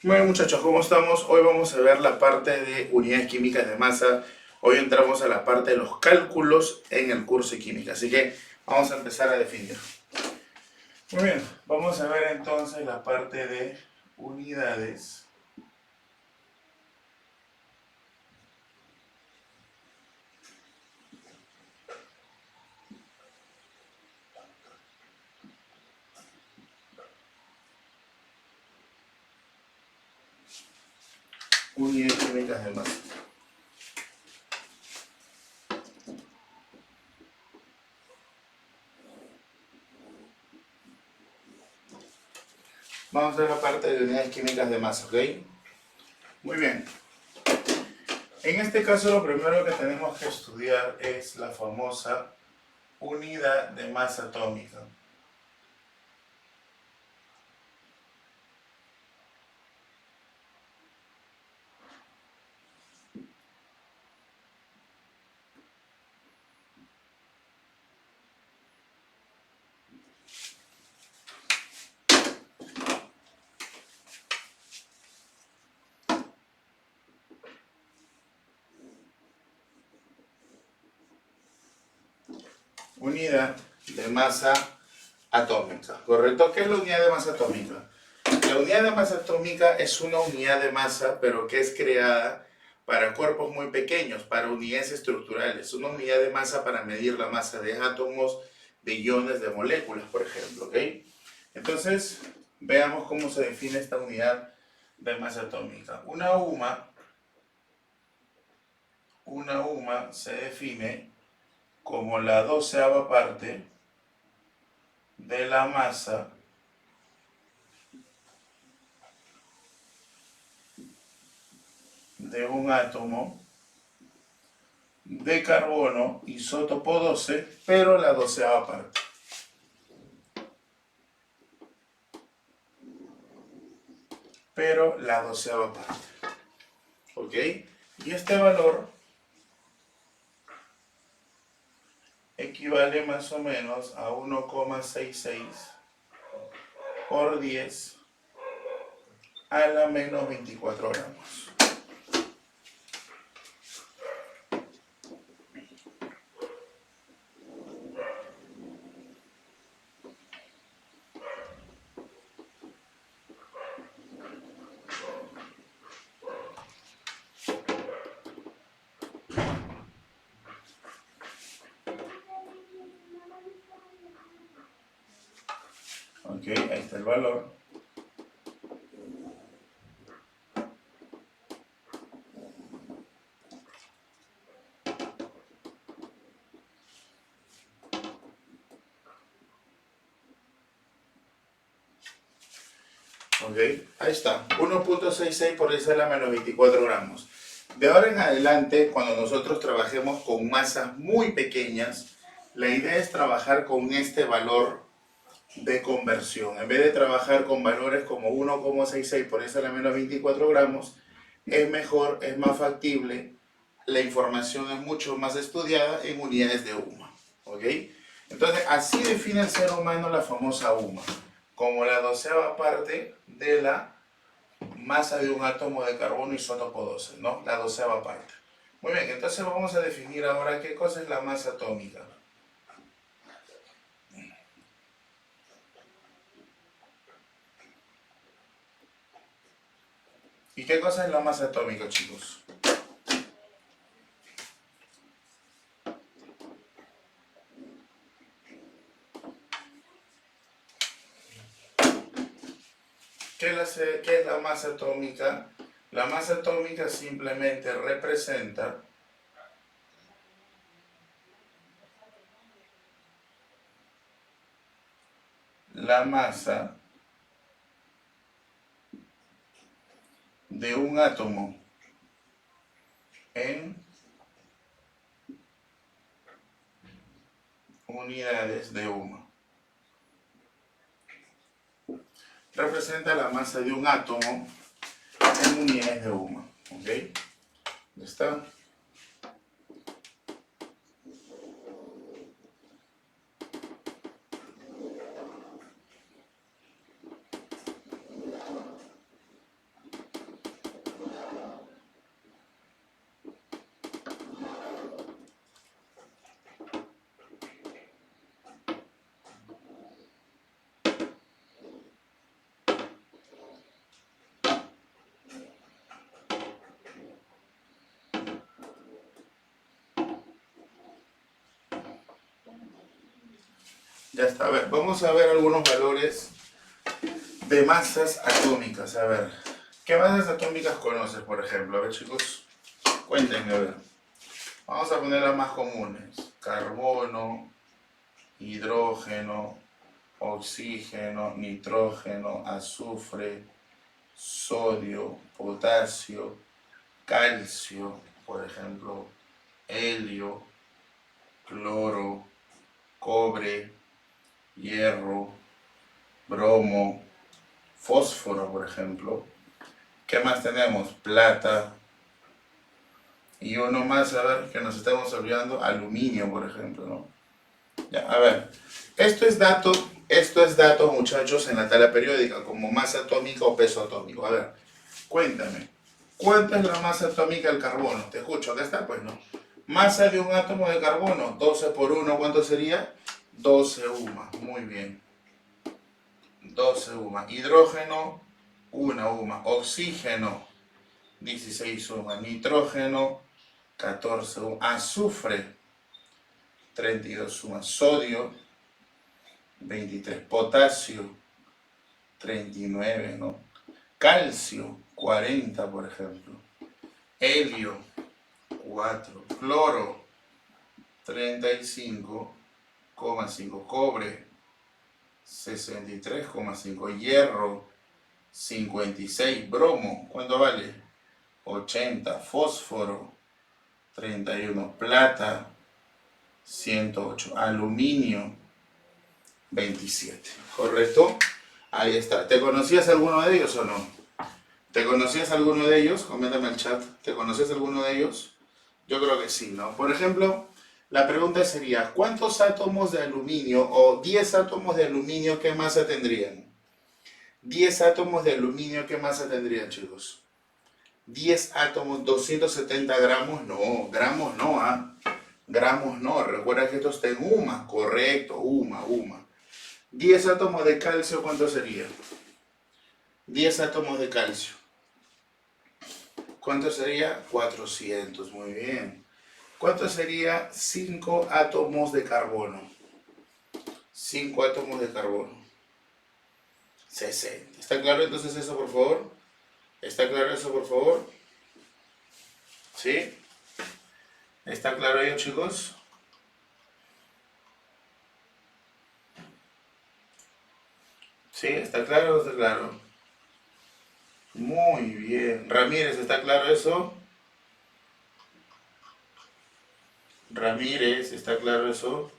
Bueno muchachos, ¿cómo estamos? Hoy vamos a ver la parte de unidades químicas de masa. Hoy entramos a la parte de los cálculos en el curso de química, así que vamos a empezar a definir. Muy bien, vamos a ver entonces la parte de unidades. Unidades químicas de masa. Vamos a ver la parte de unidades químicas de masa, ¿ok? Muy bien. En este caso lo primero que tenemos que estudiar es la famosa unidad de masa atómica. Unidad de masa atómica, ¿correcto? ¿Qué es la unidad de masa atómica? La unidad de masa atómica es una unidad de masa, pero que es creada para cuerpos muy pequeños, para unidades estructurales. Una unidad de masa para medir la masa de átomos, de iones, de moléculas, por ejemplo, ¿ok? Entonces, veamos cómo se define esta unidad de masa atómica. Una UMA se define como la 12ª parte de la masa de un átomo de carbono isótopo 12, pero la 12ª parte. Pero la 12ª parte. ¿Ok? Y este valor equivale más o menos a 1,66 por 10 a la menos 24 gramos. ¿Ok? Ahí está el valor. ¿Ok? Ahí está. 1,66 por 10 a la menos 24 gramos. De ahora en adelante, cuando nosotros trabajemos con masas muy pequeñas, la idea es trabajar con este valor de conversión. En vez de trabajar con valores como 1,66 por 10 a la menos 24 gramos, es mejor, es más factible, la información es mucho más estudiada en unidades de UMA. ¿Ok? Entonces, así define el ser humano la famosa UMA, como la 12ª parte de la masa de un átomo de carbono isótopo 12, ¿no? La 12ª parte. Muy bien, entonces vamos a definir ahora qué cosa es la masa atómica. ¿Y qué cosa es la masa atómica, chicos? ¿Qué es la masa atómica? La masa atómica simplemente representa la masa de un átomo en unidades de UMA. Representa la masa de un átomo en unidades de UMA. ¿Ok? ¿Ya está? Ya está. A ver, vamos a ver algunos valores de masas atómicas. A ver, ¿qué masas atómicas conoces, por ejemplo? A ver, chicos, cuéntenme, a ver. Vamos a poner las más comunes. Carbono, hidrógeno, oxígeno, nitrógeno, azufre, sodio, potasio, calcio, por ejemplo, helio, cloro, cobre, hierro, bromo, fósforo, por ejemplo. ¿Qué más tenemos? Plata. Y uno más, a ver, que nos estamos olvidando, aluminio, por ejemplo, ¿no? Ya, a ver, esto es dato, muchachos, en la tabla periódica, como masa atómica o peso atómico. A ver, cuéntame, ¿cuánta es la masa atómica del carbono? Te escucho, acá está, pues, ¿no? Masa de un átomo de carbono, 12 por 1, ¿cuánto sería? 12 UMA, muy bien. 12 UMA. Hidrógeno, 1 UMA. Oxígeno, 16 UMA. Nitrógeno, 14 UMA. Azufre, 32 UMA. Sodio, 23. Potasio, 39, ¿no? Calcio, 40, por ejemplo. Helio, 4. Cloro, 35,5. Cobre, 63,5. Hierro, 56. Bromo, ¿cuánto vale? 80. Fósforo, 31. Plata, 108. Aluminio, 27. ¿Correcto? Ahí está. ¿Te conocías alguno de ellos o no? ¿Te conocías alguno de ellos? Coméntame en el chat. ¿Te conocías alguno de ellos? Yo creo que sí, ¿no? Por ejemplo, la pregunta sería, ¿cuántos átomos de aluminio o 10 átomos de aluminio qué masa tendrían? 10 átomos de aluminio qué masa tendrían, chicos? 10 átomos, 270 gramos, no, gramos no, ¿ah? Gramos no, recuerda que esto está en UMA, correcto, UMA. 10 átomos de calcio, ¿cuánto sería? 10 átomos de calcio. ¿Cuánto sería? 400, muy bien. ¿Cuánto sería 5 átomos de carbono? 5 átomos de carbono. 60. ¿Está claro entonces eso, por favor? ¿Está claro eso, por favor? ¿Sí? ¿Está claro ello, chicos? ¿Sí? ¿Está claro o no está claro? Muy bien. Ramírez, ¿está claro eso? Ramírez, ¿está claro eso?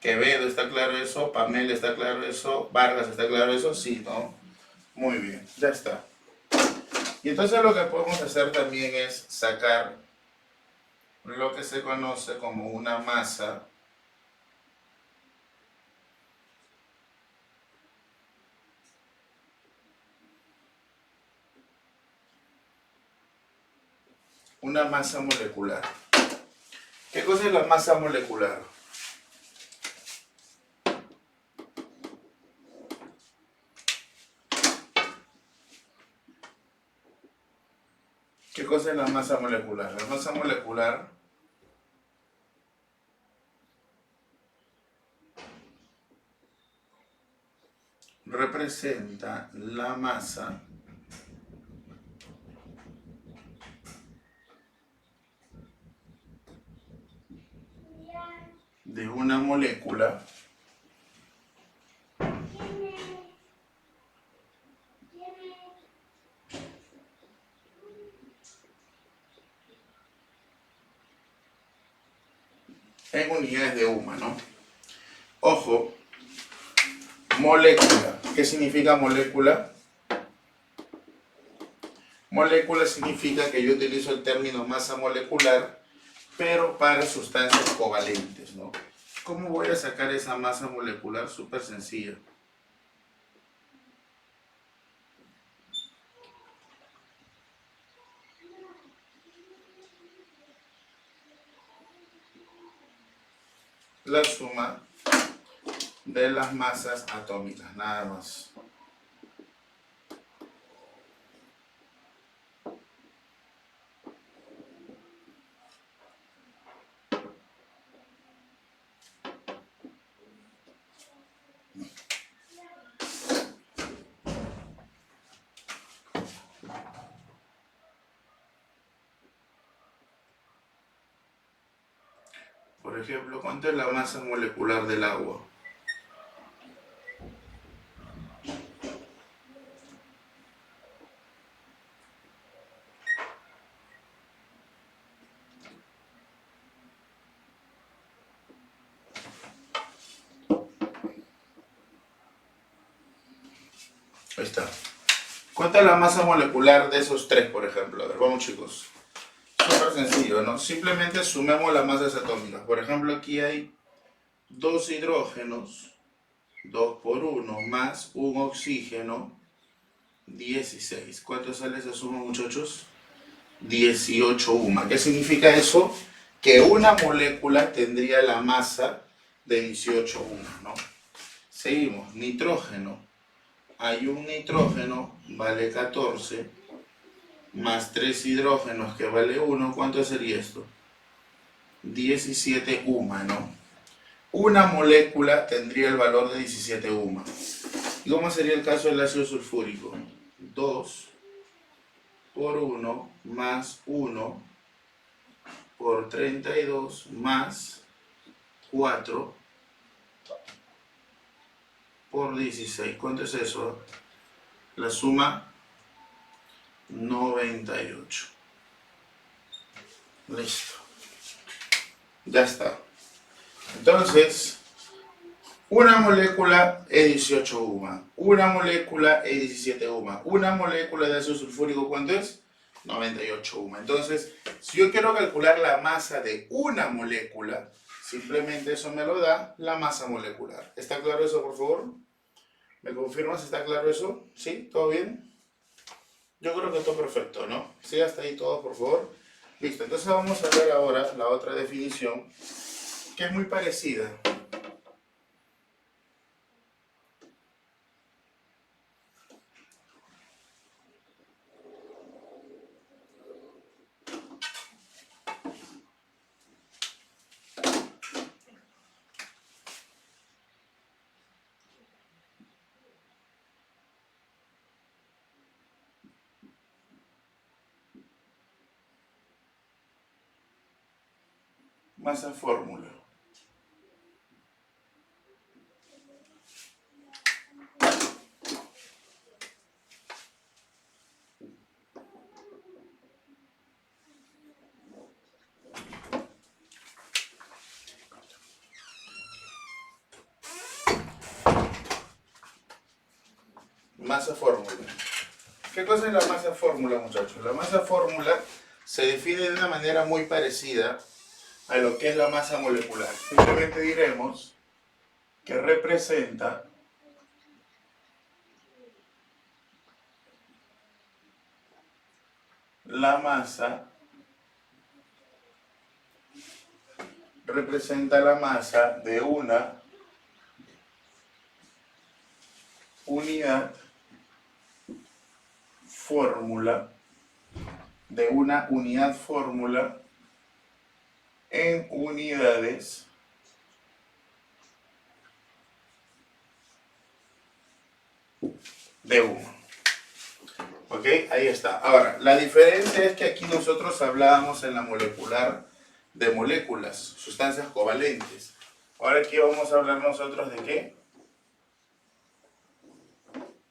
Quevedo, ¿está claro eso? Pamela, ¿está claro eso? Vargas, ¿está claro eso? Sí, ¿no? Muy bien, ya está. Y entonces lo que podemos hacer también es sacar lo que se conoce como una masa molecular. ¿Qué cosa es la masa molecular? ¿Qué cosa es la masa molecular? La masa molecular representa la masa de una molécula en unidades de UMA, ¿no? Ojo, molécula. ¿Qué significa molécula? Molécula significa que yo utilizo el término masa molecular, pero para sustancias covalentes, ¿no? ¿Cómo voy a sacar esa masa molecular? Súper sencillo. La suma de las masas atómicas, nada más. Por ejemplo, ¿cuánto es la masa molecular del agua? Ahí está. ¿Cuánta es la masa molecular de esos tres, por ejemplo? A ver, vamos chicos. Súper sencillo, ¿no? Simplemente sumemos las masas atómicas. Por ejemplo, aquí hay dos hidrógenos, 2 por 1, más un oxígeno, 16. ¿Cuánto sale esa suma, muchachos? 18 UMA. ¿Qué significa eso? Que una molécula tendría la masa de 18 UMA, ¿no? Seguimos. Nitrógeno. Hay un nitrógeno, vale 14, más 3 hidrógenos que vale 1. ¿Cuánto sería esto? 17 UMA, ¿no? Una molécula tendría el valor de 17 UMA. ¿Y cómo sería el caso del ácido sulfúrico? 2 por 1 más 1 por 32 más 4 por 16. ¿Cuánto es eso? La suma 98. Listo. Ya está. Entonces, una molécula es 18 UMA, una molécula es 17 UMA, una molécula de ácido sulfúrico, ¿cuánto es? 98 UMA. Entonces, si yo quiero calcular la masa de una molécula, simplemente eso me lo da la masa molecular. ¿Está claro eso, por favor? ¿Me confirmas? ¿Está claro eso? ¿Sí? ¿Todo bien? Yo creo que todo perfecto, ¿no? Sí, hasta ahí todo, por favor. Listo, entonces vamos a ver ahora la otra definición, que es muy parecida. Masa fórmula. Masa fórmula. ¿Qué cosa es la masa fórmula, muchachos? La masa fórmula se define de una manera muy parecida a lo que es la masa molecular. Simplemente diremos que representa la masa, de una unidad fórmula, en unidades de 1. ¿Ok? Ahí está. Ahora, la diferencia es que aquí nosotros hablábamos en la molecular de moléculas, sustancias covalentes. Ahora aquí vamos a hablar nosotros de ¿qué?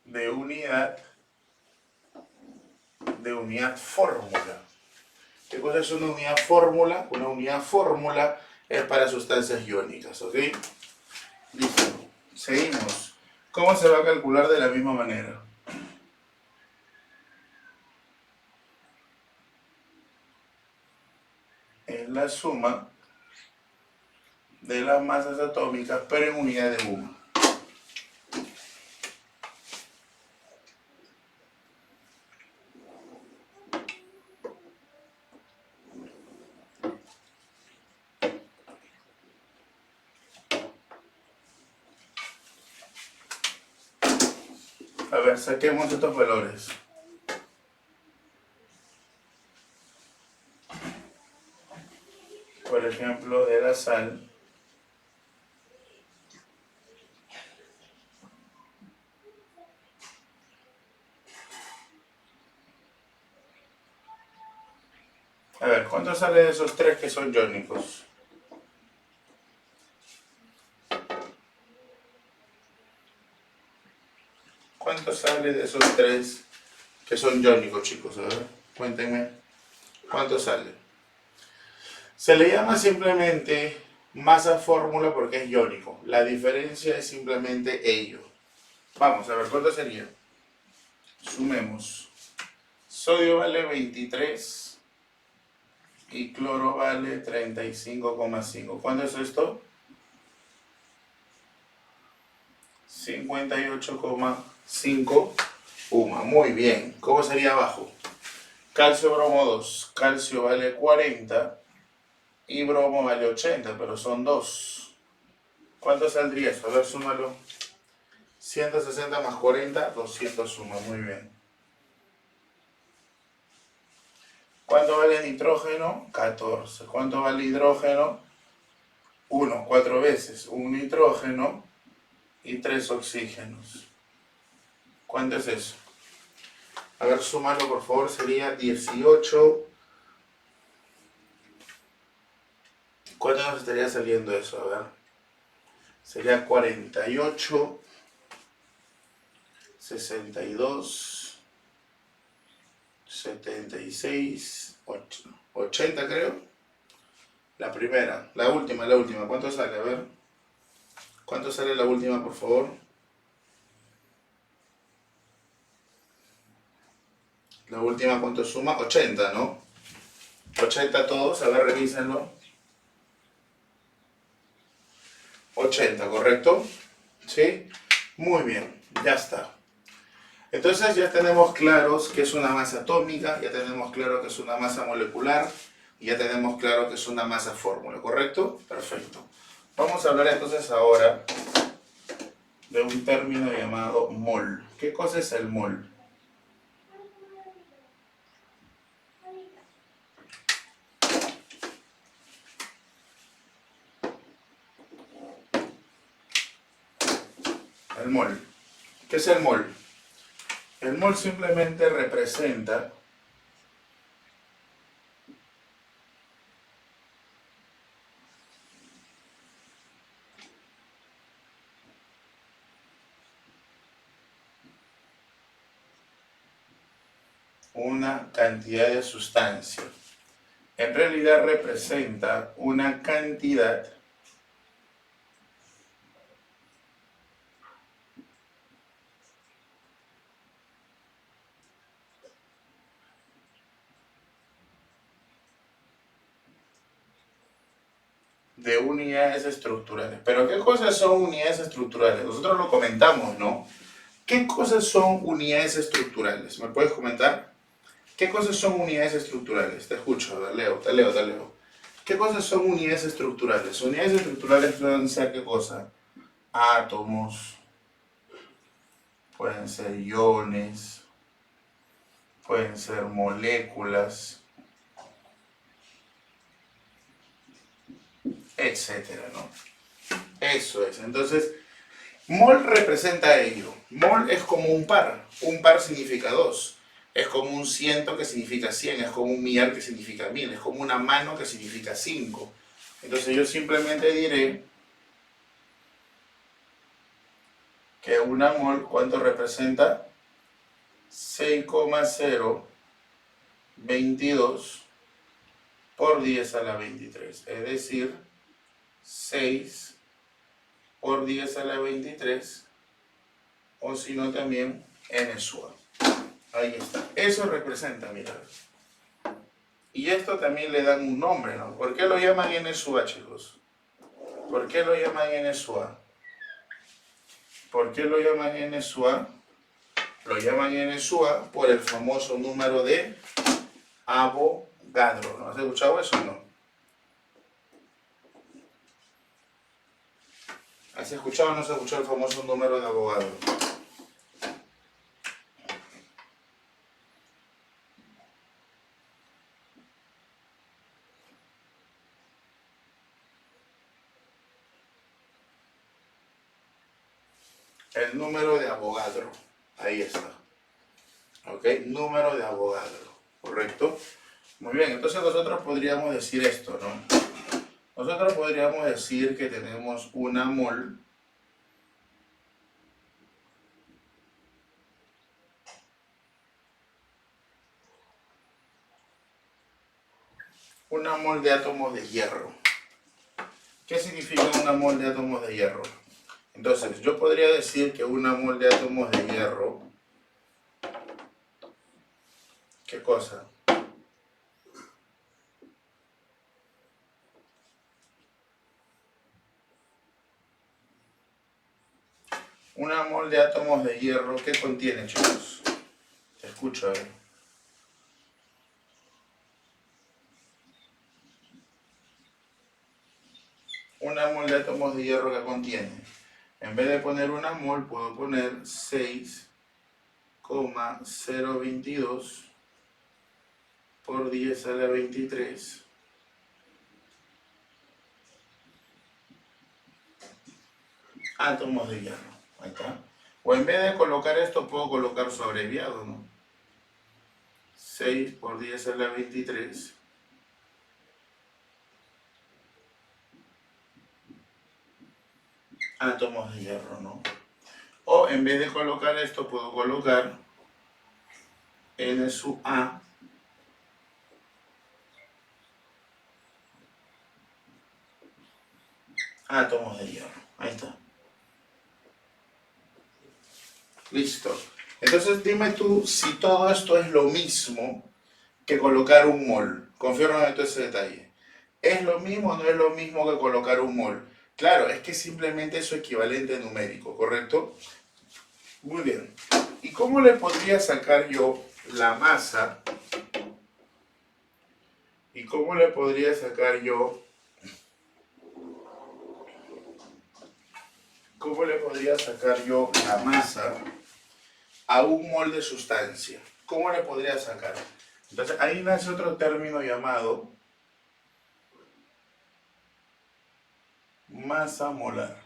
De unidad fórmula. ¿Qué cosa es una unidad fórmula? Una unidad fórmula es para sustancias iónicas, ¿ok? Listo. Seguimos. ¿Cómo se va a calcular de la misma manera? Es la suma de las masas atómicas, pero en unidad de UMA. A ver, saquemos estos valores. Por ejemplo, de la sal. A ver, ¿cuánto sale de esos tres que son iónicos? sale de esos tres que son iónicos, chicos? A ver, cuéntenme. ¿Cuánto sale? Se le llama simplemente masa fórmula porque es iónico. La diferencia es simplemente ello. Vamos a ver, ¿cuánto sería? Sumemos. Sodio vale 23 y cloro vale 35,5. ¿Cuánto es esto? 58,5 UMA. Muy bien. ¿Cómo sería abajo? Calcio, bromo 2. Calcio vale 40 y bromo vale 80, pero son 2. ¿Cuánto saldría eso? A ver, súmalo. 160 más 40, 200 suma. Muy bien. ¿Cuánto vale nitrógeno? 14. ¿Cuánto vale hidrógeno? 1, 4 veces. Un nitrógeno y 3 oxígenos. ¿Cuánto es eso? A ver, súmalo por favor, sería 18. ¿Cuánto nos estaría saliendo eso? A ver. Sería 48, 62, 76, 80 creo. La primera, la última. ¿Cuánto sale? A ver. ¿Cuánto sale la última, por favor? La última, ¿cuánto suma? 80, ¿no? 80 todos, a ver, revísenlo. 80, ¿correcto? ¿Sí? Muy bien, ya está. Entonces ya tenemos claros que es una masa atómica, ya tenemos claro que es una masa molecular, y ya tenemos claro que es una masa fórmula, ¿correcto? Perfecto. Vamos a hablar entonces ahora de un término llamado mol. ¿Qué cosa es el mol? El mol. ¿Qué es el mol? El mol simplemente representa una cantidad de sustancia. En realidad representa una cantidad de unidades estructurales. ¿Pero qué cosas son unidades estructurales? Nosotros lo comentamos, ¿no? ¿Qué cosas son unidades estructurales? ¿Me puedes comentar? ¿Qué cosas son unidades estructurales? Te escucho, te leo. ¿Qué cosas son unidades estructurales? Unidades estructurales pueden ser, ¿qué cosa? Átomos, pueden ser iones, pueden ser moléculas, etcétera, ¿no? Eso es. Entonces, mol representa ello. Mol es como un par. Un par significa 2. Es como un ciento que significa 100. Es como un millar que significa 1000. Es como una mano que significa 5. Entonces yo simplemente diré que una mol, ¿cuánto representa? 6,022 por 10 a la 23. Es decir, 6 por 10 a la 23, o si no también NSUA. Ahí está. Eso representa, mirad. Y esto también le dan un nombre, ¿no? ¿Por qué lo llaman NSUA, chicos? ¿Por qué lo llaman NSUA? ¿Por qué lo llaman NSUA? Lo llaman NSUA por el famoso número de Avogadro. ¿No has escuchado eso o no? ¿Has escuchado o no has escuchado el famoso número de Avogadro? El número de Avogadro. Ahí está. ¿Ok? Número de Avogadro. ¿Correcto? Muy bien, entonces nosotros podríamos decir esto, ¿no? Nosotros podríamos decir que tenemos una mol una mol de átomos de hierro. ¿Qué significa una mol de átomos de hierro? Entonces, yo podría decir que una mol de átomos de hierro, ¿qué cosa? Una mol de átomos de hierro, ¿qué contiene, chicos? Te escucho, a ver. Una mol de átomos de hierro que contiene. En vez de poner una mol, puedo poner 6,022 por 10 a la 23 átomos de hierro. Ahí está. O en vez de colocar esto, puedo colocar su abreviado, ¿no? 6 por 10 a la 23 átomos de hierro, ¿no? O en vez de colocar esto, puedo colocar N sub A átomos de hierro. Ahí está. Listo. Entonces dime tú si todo esto es lo mismo que colocar un mol. Confírmame tú ese detalle. ¿Es lo mismo o no es lo mismo que colocar un mol? Claro, es que simplemente es su equivalente numérico, ¿correcto? Muy bien. ¿Y cómo le podría sacar yo la masa? ¿Y cómo le podría sacar yo? ¿Cómo le podría sacar yo la masa a un mol de sustancia? ¿Cómo le podría sacar? Entonces ahí nace otro término llamado masa molar.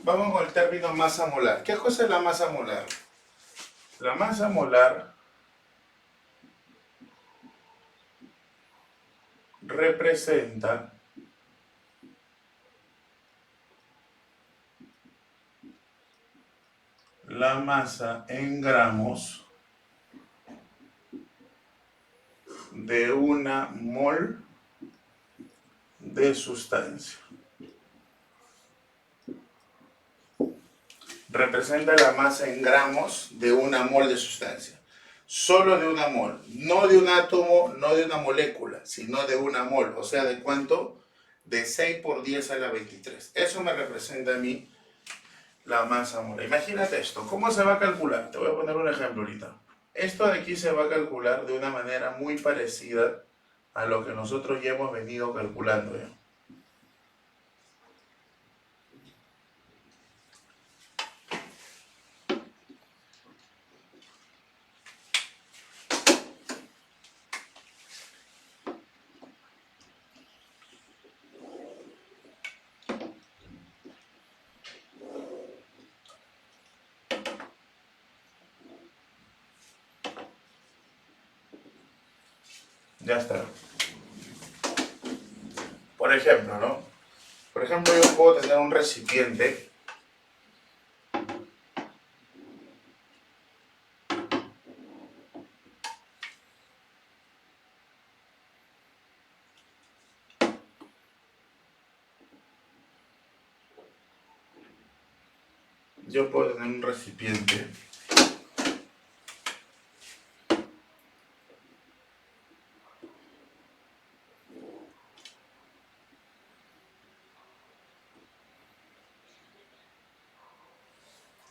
Vamos con el término masa molar. ¿Qué cosa es la masa molar? La masa molar representa la masa en gramos de una mol de sustancia. Representa la masa en gramos de una mol de sustancia. Solo de una mol, no de un átomo, no de una molécula, sino de una mol. O sea, ¿de cuánto? De 6 por 10 a la 23. Eso me representa a mí la masa molar. Imagínate esto, ¿cómo se va a calcular? Te voy a poner un ejemplo ahorita. Esto de aquí se va a calcular de una manera muy parecida a lo que nosotros ya hemos venido calculando, ¿ya? Ya está. Por ejemplo, ¿no? Por ejemplo, yo puedo tener un recipiente. Yo puedo tener un recipiente.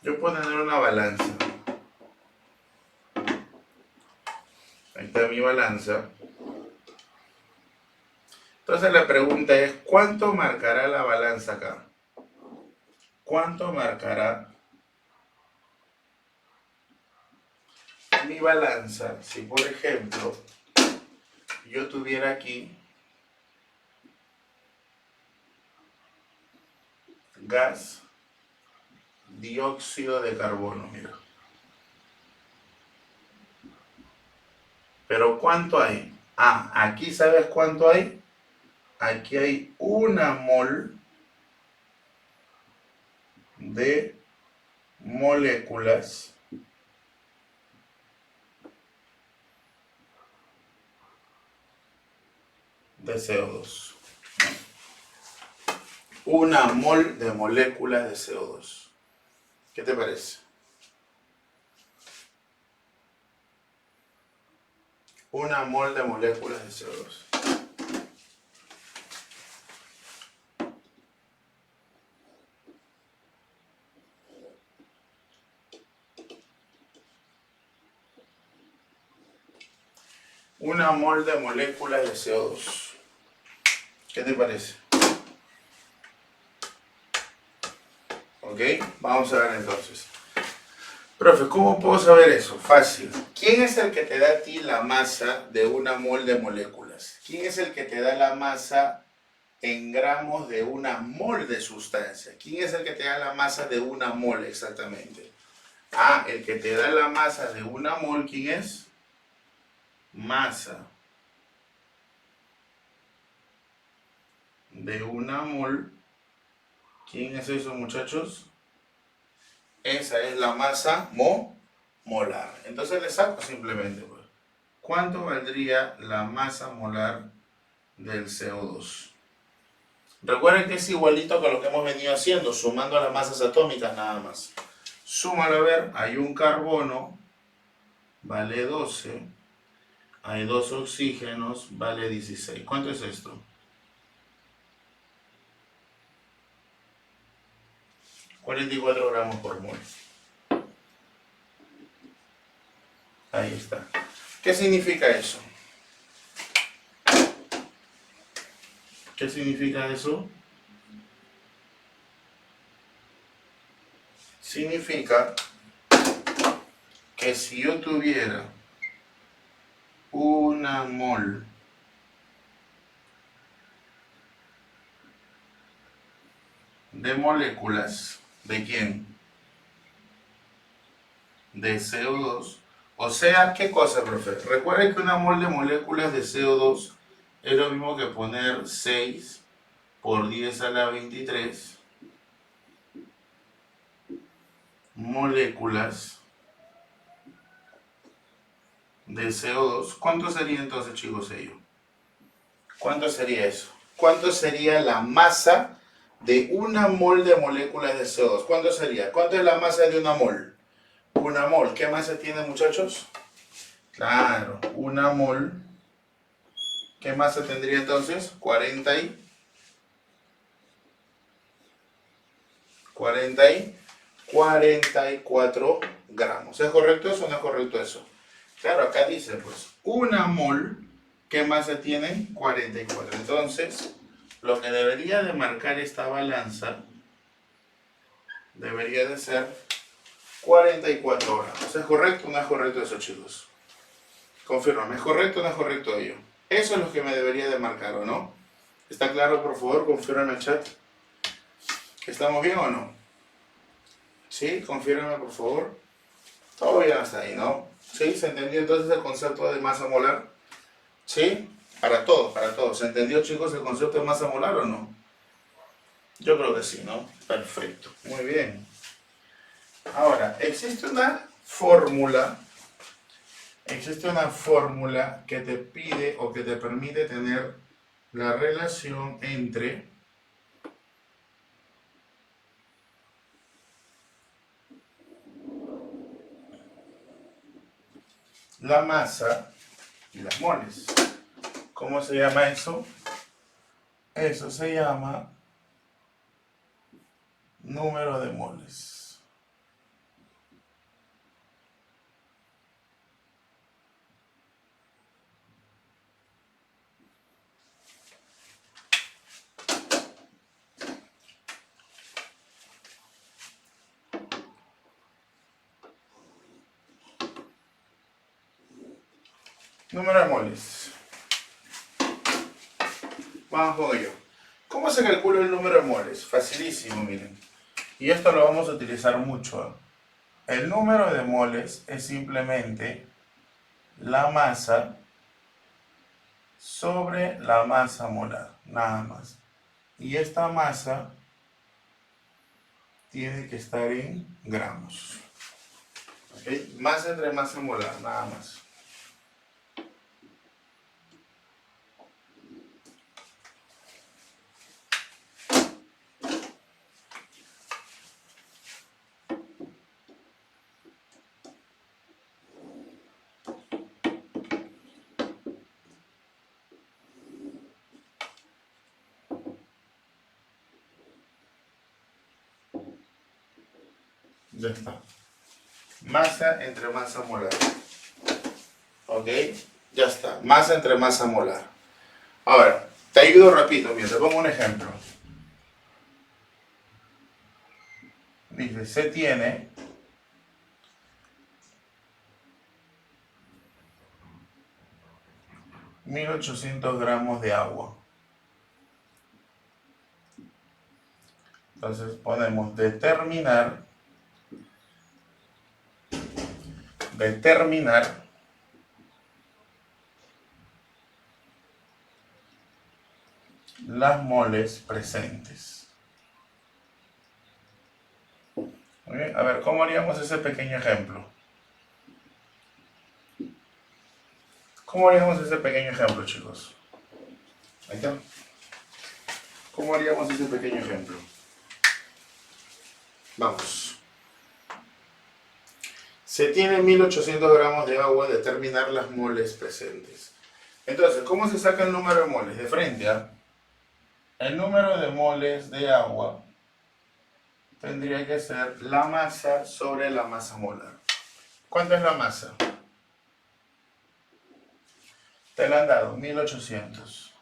Yo puedo tener una balanza. Ahí está mi balanza. Entonces la pregunta es, ¿cuánto marcará la balanza acá? ¿Cuánto marcará mi balanza si, por ejemplo, yo tuviera aquí gas dióxido de carbono, mira. Pero ¿cuánto hay? Ah, aquí ¿sabes cuánto hay? Aquí hay 1 mol de moléculas de CO2. 1 mol de moléculas de CO2. ¿Qué te parece? 1 mol de moléculas de CO2. Una mol de moléculas de CO2. ¿Qué te parece? ¿Ok? Vamos a ver entonces. Profe, ¿cómo puedo saber eso? Fácil. ¿Quién es el que te da a ti la masa de 1 mol de moléculas? ¿Quién es el que te da la masa en gramos de 1 mol de sustancia? ¿Quién es el que te da la masa de 1 mol exactamente? Ah, el que te da la masa de 1 mol, ¿quién es? Masa de 1 mol. ¿Quién es eso, muchachos? Esa es la masa molar. Entonces le saco simplemente, pues. ¿Cuánto valdría la masa molar del CO2? Recuerden que es igualito que lo que hemos venido haciendo, sumando las masas atómicas nada más. Súmalo a ver, hay un carbono, vale 12. Hay 2 oxígenos, vale 16. ¿Cuánto es esto? 44 gramos por mol. Ahí está. ¿Qué significa eso? ¿Qué significa eso? Significa que si yo tuviera 1 mol de moléculas, ¿de quién? De CO2. O sea, ¿qué cosa, profe? Recuerden que 1 mol de moléculas de CO2 es lo mismo que poner 6 por 10 a la 23 moléculas de CO2. ¿Cuánto sería entonces, chicos, ello? ¿Cuánto sería eso? ¿Cuánto sería la masa de 1 mol de moléculas de CO2? ¿Cuánto sería? ¿Cuánto es la masa de 1 mol? 1 mol. ¿Qué masa tiene, muchachos? Claro, 1 mol. ¿Qué masa tendría entonces? 44 gramos. ¿Es correcto eso o no es correcto eso? Claro, acá dice pues 1 mol, ¿qué masa tiene? 44. Entonces, lo que debería de marcar esta balanza debería de ser 44 gramos. ¿Es correcto o no es correcto eso, chicos? Confírmame, ¿es correcto o no es correcto ello? Eso es lo que me debería de marcar, ¿o no? ¿Está claro? Por favor, confírmame en el chat. ¿Estamos bien o no? ¿Sí? Confírmame, por favor. Todo bien hasta ahí, ¿no? ¿Sí? ¿Se entendió entonces el concepto de masa molar? ¿Sí? Para todos, para todos. ¿Se entendió, chicos, el concepto de masa molar o no? Yo creo que sí, ¿no? Perfecto. Muy bien. Ahora, existe una fórmula que te pide o que te permite tener la relación entre la masa y las moles. ¿Cómo se llama eso? Eso se llama número de moles. Número de moles. Vamos con ello. ¿Cómo se calcula el número de moles? Facilísimo, miren. Y esto lo vamos a utilizar mucho. El número de moles es simplemente la masa sobre la masa molar, nada más. Y esta masa tiene que estar en gramos. ¿Okay? Masa entre masa molar, nada más. Ya está. Masa entre masa molar. ¿Ok? Ya está. Masa entre masa molar. Ahora, te ayudo rapidito. Mira, te pongo un ejemplo. Dice, se tiene 1800 gramos de agua. Entonces ponemos determinar las moles presentes. ¿Okay? A ver, ¿cómo haríamos ese pequeño ejemplo? ¿Cómo haríamos ese pequeño ejemplo, chicos? Ahí está. ¿Cómo haríamos ese pequeño ejemplo? Vamos. Se tiene 1800 gramos de agua, determinar las moles presentes. Entonces, ¿cómo se saca el número de moles? De frente, ¿ah? El número de moles de agua tendría que ser la masa sobre la masa molar. ¿Cuánto es la masa? Te la han dado, 1800.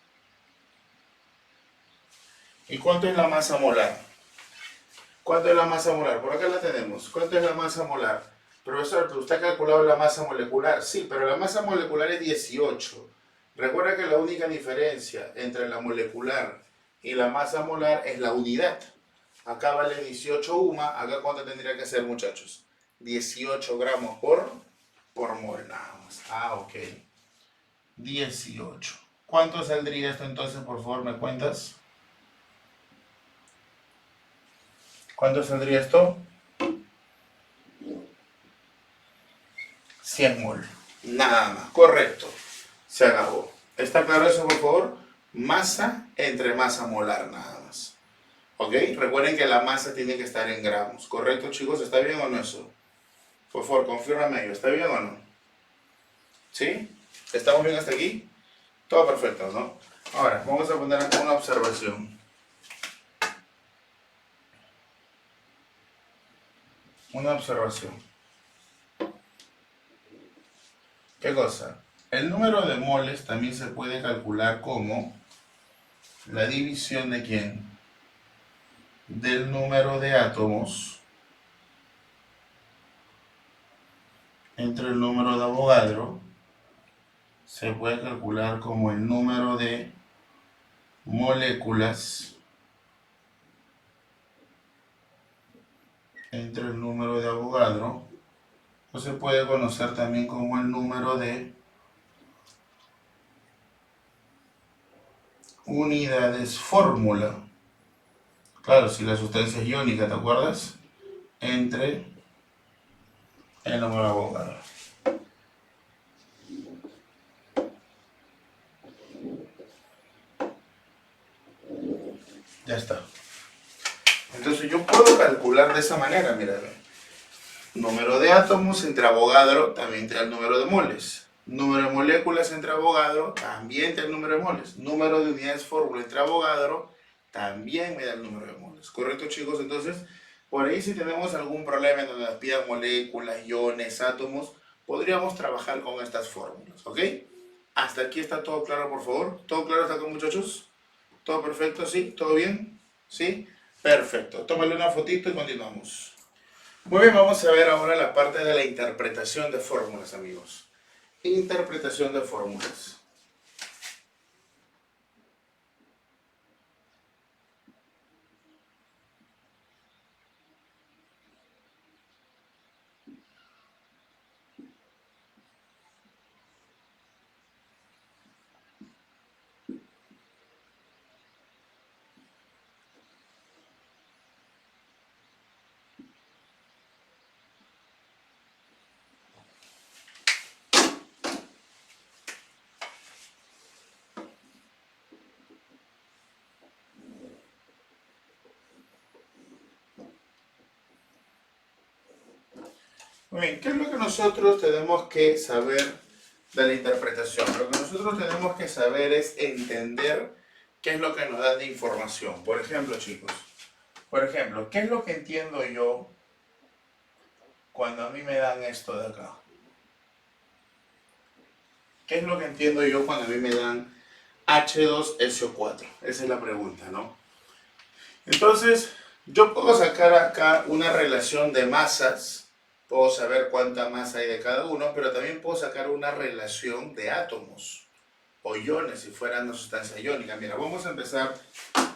¿Y cuánto es la masa molar? ¿Cuánto es la masa molar? Por acá la tenemos. ¿Cuánto es la masa molar? Profesor, pero usted ha calculado la masa molecular. Sí, pero la masa molecular es 18. Recuerda que la única diferencia entre la molecular y la masa molar es la unidad. Acá vale 18 UMA. Acá ¿cuánto tendría que ser, muchachos? 18 gramos por mol, nada más. Ah, ok. 18. ¿Cuánto saldría esto entonces, por favor, me cuentas? ¿Cuánto saldría esto? 100 mol. Nada más. Correcto. Se acabó. ¿Está claro eso, por favor? Masa entre masa molar, nada más. ¿Ok? Recuerden que la masa tiene que estar en gramos. ¿Correcto, chicos? ¿Está bien o no eso? Por favor, confírmame ello. ¿Está bien o no? ¿Sí? ¿Estamos bien hasta aquí? Todo perfecto, ¿no? Ahora, vamos a poner acá una observación. Una observación. ¿Qué cosa? El número de moles también se puede calcular como la división de ¿quién? Del número de átomos entre el número de Avogadro. Se puede calcular como el número de moléculas entre el número de Avogadro, o se puede conocer también como el número de unidades fórmula. Claro, si la sustancia es iónica, ¿te acuerdas? Entre el número de Avogadro. Ya está. Entonces yo puedo calcular de esa manera, mira. Número de átomos entre Avogadro también te da el número de moles. Número de moléculas entre Avogadro también te da el número de moles. Número de unidades fórmula entre Avogadro también me da el número de moles. ¿Correcto, chicos? Entonces, por ahí si tenemos algún problema en donde nos pidan moléculas, iones, átomos, podríamos trabajar con estas fórmulas, ¿ok? Hasta aquí está todo claro, por favor. ¿Todo claro hasta acá, muchachos? ¿Todo perfecto? ¿Sí? ¿Todo bien? ¿Sí? Perfecto. Tómale una fotito y continuamos. Muy bien, vamos a ver ahora la parte de la interpretación de fórmulas, amigos. Interpretación de fórmulas. Muy bien, ¿qué es lo que nosotros tenemos que saber de la interpretación? Lo que nosotros tenemos que saber es entender qué es lo que nos dan de información. Por ejemplo, chicos, ¿qué es lo que entiendo yo cuando a mí me dan esto de acá? ¿Qué es lo que entiendo yo cuando a mí me dan H2SO4? Esa es la pregunta, ¿no? Entonces, yo puedo sacar acá una relación de masas, puedo saber cuánta masa hay de cada uno, pero también puedo sacar una relación de átomos o iones si fuera una sustancia iónica. Mira, vamos a empezar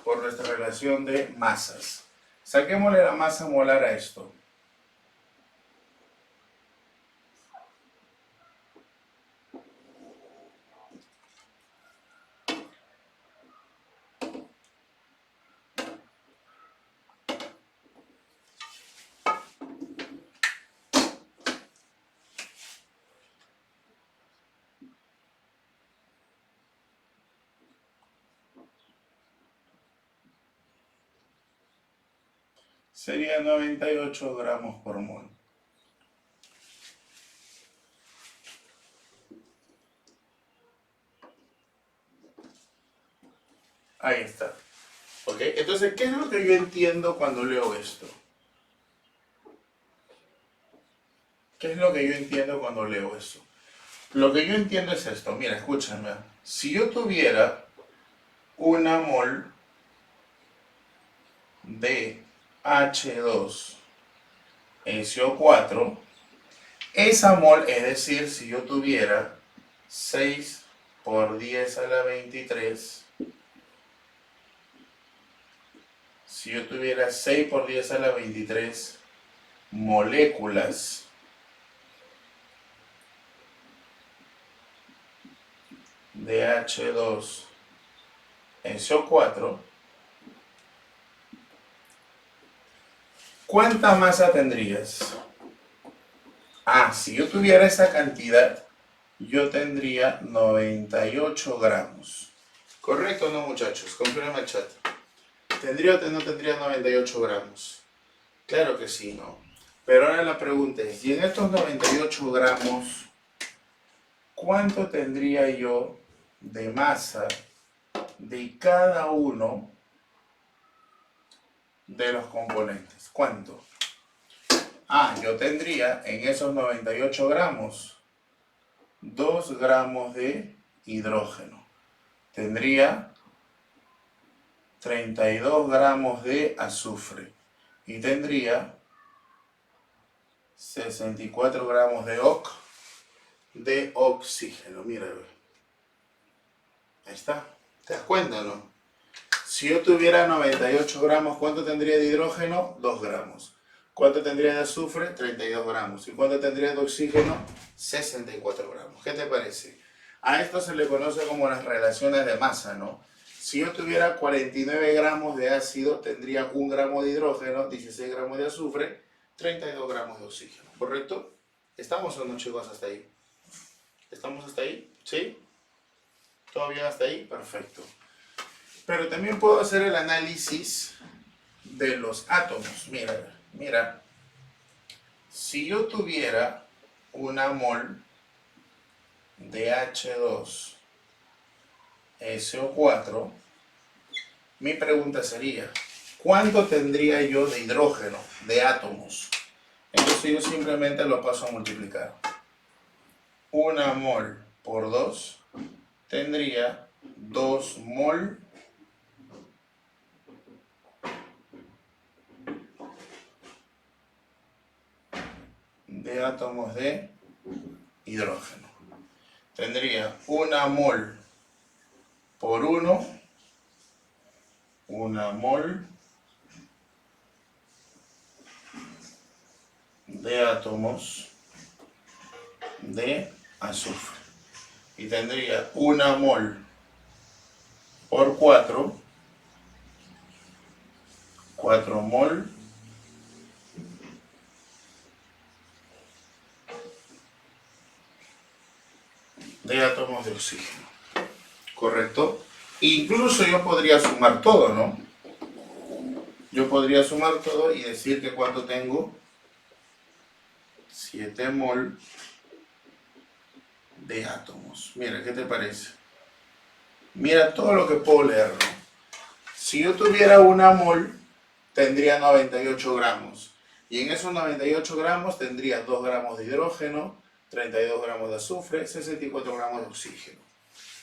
por nuestra relación de masas. Saquémosle la masa molar a esto. Sería 98 gramos por mol. Ahí está. ¿Ok? Entonces, ¿qué es lo que yo entiendo cuando leo esto? ¿Qué es lo que yo entiendo cuando leo eso? Lo que yo entiendo es esto. Mira, escúchame. Si yo tuviera una mol de H2SO4, esa mol, es decir, si yo tuviera 6 por 10 a la 23, si yo tuviera 6 por 10 a la 23 moléculas de H2SO4, ¿cuánta masa tendrías? Ah, si yo tuviera esa cantidad, yo tendría 98 gramos. ¿Correcto o no, muchachos? Confirma el chat. ¿Tendría o no tendría 98 gramos? Claro que sí, ¿no? Pero ahora la pregunta es, ¿y en estos 98 gramos, cuánto tendría yo de masa de cada uno de los componentes? ¿Cuánto? Ah, yo tendría en esos 98 gramos 2 gramos de hidrógeno. Tendría 32 gramos de azufre. Y tendría 64 gramos de oxígeno. Mira, ahí está. ¿Te das cuenta o no? Si yo tuviera 98 gramos, ¿cuánto tendría de hidrógeno? 2 gramos. ¿Cuánto tendría de azufre? 32 gramos. ¿Y cuánto tendría de oxígeno? 64 gramos. ¿Qué te parece? A esto se le conoce como las relaciones de masa, ¿no? Si yo tuviera 49 gramos de ácido, tendría 1 gramo de hidrógeno, 16 gramos de azufre, 32 gramos de oxígeno. ¿Correcto? ¿Estamos o no, chicos, hasta ahí? ¿Estamos hasta ahí? ¿Sí? ¿Todo bien hasta ahí? Perfecto. Pero también puedo hacer el análisis de los átomos. Mira. Si yo tuviera una mol de H2SO4, mi pregunta sería, ¿cuánto tendría yo de hidrógeno, de átomos? Entonces yo simplemente lo paso a multiplicar. Una mol por 2 tendría 2 mol de átomos de hidrógeno. Tendría una mol por 1, una mol de átomos de azufre. Y tendría una mol por 4, 4 mol de átomos de oxígeno. ¿Correcto? Incluso yo podría sumar todo, ¿no? Yo podría sumar todo y decir que cuánto tengo. 7 mol de átomos. Mira, ¿qué te parece? Mira todo lo que puedo leer, ¿no? Si yo tuviera una mol, tendría 98 gramos. Y en esos 98 gramos tendría 2 gramos de hidrógeno, 32 gramos de azufre, 64 gramos de oxígeno.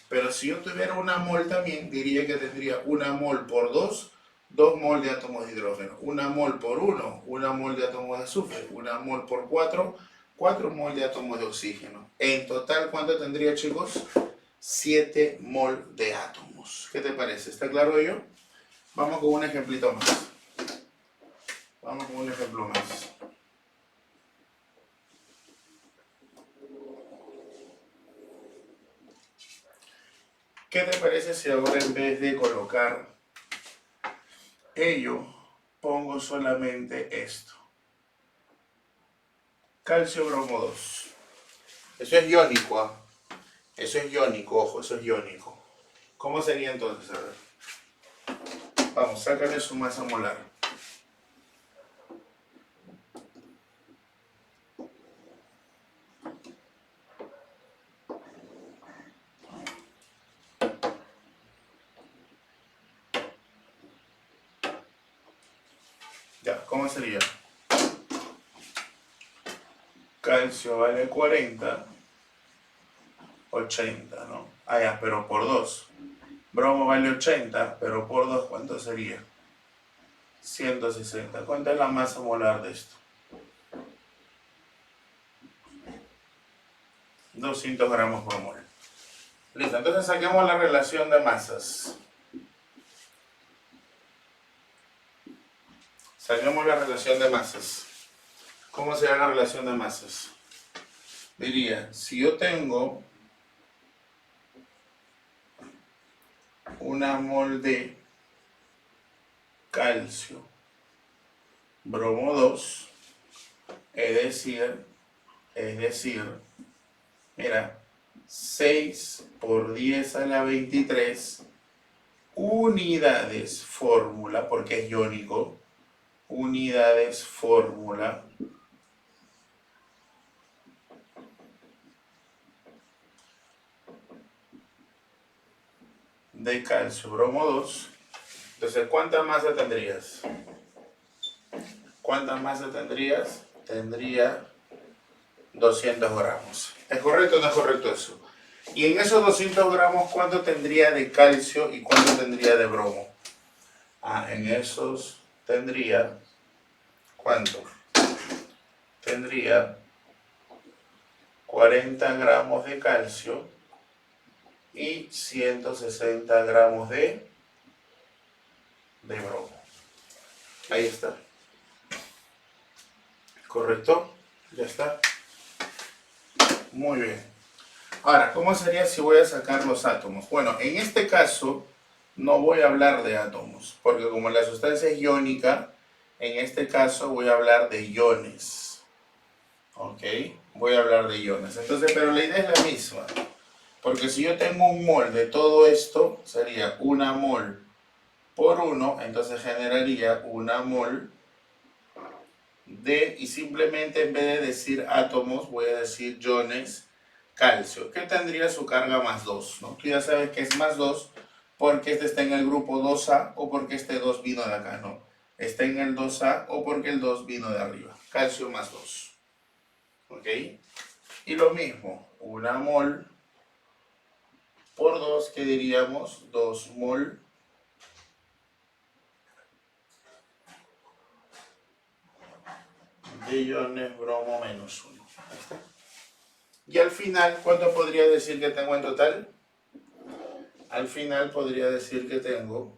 Pero si yo tuviera una mol también, diría que tendría una mol por 2, 2 mol de átomos de hidrógeno. Una mol por 1, una mol de átomos de azufre. Una mol por 4, 4 mol de átomos de oxígeno. En total, ¿cuánto tendría, chicos? 7 mol de átomos. ¿Qué te parece? ¿Está claro ello? Vamos con un ejemplito más. Vamos con un ejemplo más. ¿Qué te parece si ahora en vez de colocar ello, pongo solamente esto? Calcio bromo 2. Eso es iónico, ¿ah? Eso es iónico, ojo, eso es iónico. ¿Cómo sería entonces? A ver. Vamos, sácale su masa molar. Ya, ¿cómo sería? Calcio vale 40, 80, ¿no? Ah, ya, pero por 2. Bromo vale 80, pero por 2, ¿cuánto sería? 160. ¿Cuánto es la masa molar de esto? 200 gramos por mol. Listo, entonces saquemos la relación de masas. Saquemos la relación de masas. ¿Cómo será la relación de masas? Diría, si yo tengo una mol de calcio bromo 2, es decir, mira, 6 por 10 a la 23 unidades fórmula, porque es iónico, unidades fórmula de calcio bromo 2. Entonces, ¿cuánta masa tendrías? ¿Cuánta masa tendrías? Tendría 200 gramos. ¿Es correcto o no es correcto eso? Y en esos 200 gramos, ¿cuánto tendría de calcio y cuánto tendría de bromo? Ah, en esos tendría, ¿cuánto? Tendría 40 gramos de calcio y 160 gramos de bromo. Ahí está. ¿Correcto? Ya está. Muy bien. Ahora, ¿cómo sería si voy a sacar los átomos? Bueno, en este caso no voy a hablar de átomos, porque como la sustancia es iónica, en este caso voy a hablar de iones. ¿Ok? Voy a hablar de iones. Entonces, pero la idea es la misma. Porque si yo tengo un mol de todo esto, sería una mol por 1, entonces generaría una mol de, y simplemente en vez de decir átomos, voy a decir iones, calcio, que tendría su carga más 2, ¿no? Tú ya sabes que es más 2 porque este está en el grupo 2A o porque este 2 vino de acá, ¿no? Está en el 2A o porque el 2 vino de arriba. Calcio más 2. ¿Ok? Y lo mismo, una mol por 2, que diríamos 2 mol de iones bromo menos 1. Ahí está. Y al final, ¿cuánto podría decir que tengo en total? Al final podría decir que tengo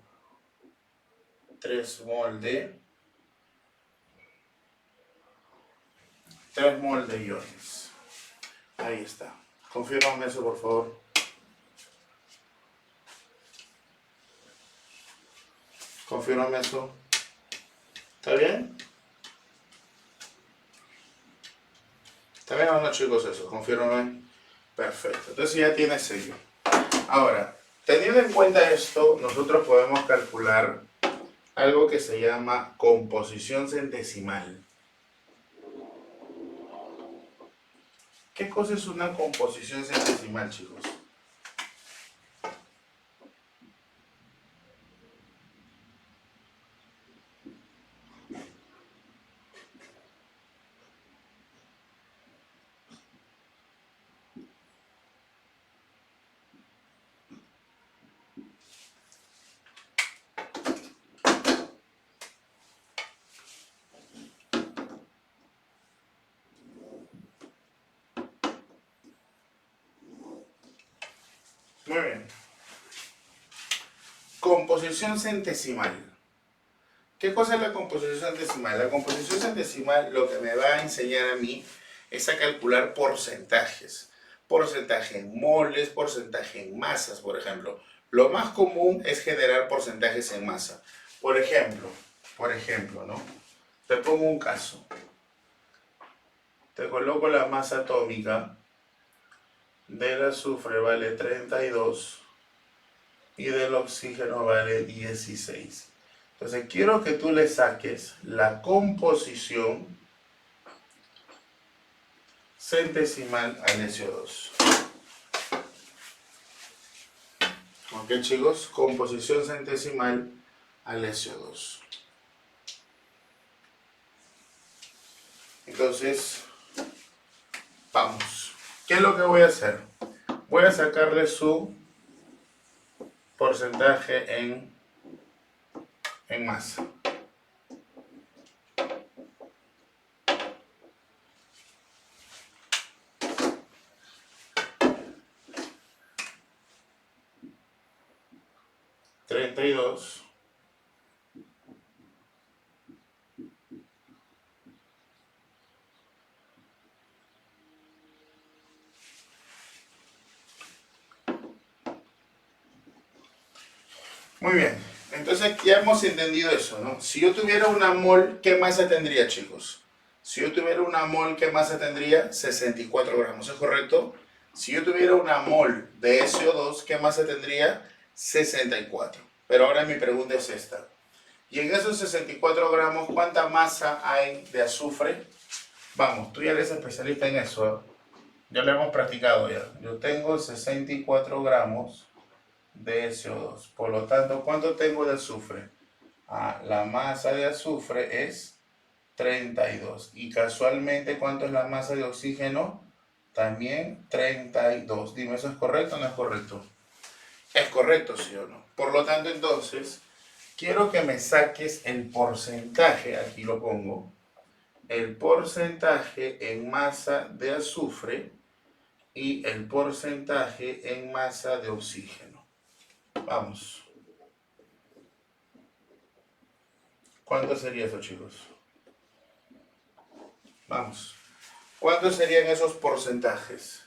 3 mol de 3 mol de iones. Ahí está. Confírmame eso, por favor. Confírmame eso. ¿Está bien? ¿Está bien o no, chicos, eso? Confírmame. Perfecto. Entonces ya tienes sello. Ahora, teniendo en cuenta esto, nosotros podemos calcular algo que se llama composición centesimal. ¿Qué cosa es una composición centesimal, chicos? Muy bien. Composición centesimal. ¿Qué cosa es la composición centesimal? La composición centesimal lo que me va a enseñar a mí es a calcular porcentajes. Porcentaje en moles, porcentaje en masas, por ejemplo. Lo más común es generar porcentajes en masa. Por ejemplo, ¿no? Te pongo un caso. Te coloco la masa atómica del azufre vale 32 y del oxígeno vale 16. Entonces quiero que tú le saques la composición centesimal al SO2. Ok, chicos, composición centesimal al SO2. Entonces, vamos. ¿Qué es lo que voy a hacer? Voy a sacarle su porcentaje en masa. Treinta y dos. Muy bien, entonces ya hemos entendido eso, ¿no? Si yo tuviera una mol, ¿qué masa tendría, chicos? Si yo tuviera una mol, ¿qué masa tendría? 64 gramos, ¿es correcto? Si yo tuviera una mol de SO2, ¿qué masa tendría? 64. Pero ahora mi pregunta es esta. Y en esos 64 gramos, ¿cuánta masa hay de azufre? Vamos, tú ya eres especialista en eso, ¿eh? Ya lo hemos practicado ya. Yo tengo 64 gramos de SO2. Por lo tanto, ¿cuánto tengo de azufre? La masa de azufre es 32. Y casualmente, ¿cuánto es la masa de oxígeno? También 32. Dime, ¿eso es correcto o no es correcto? Es correcto, ¿sí o no? Por lo tanto, entonces, quiero que me saques el porcentaje, aquí lo pongo, el porcentaje en masa de azufre y el porcentaje en masa de oxígeno. Vamos. ¿Cuánto sería eso, chicos? Vamos. ¿Cuántos serían esos porcentajes?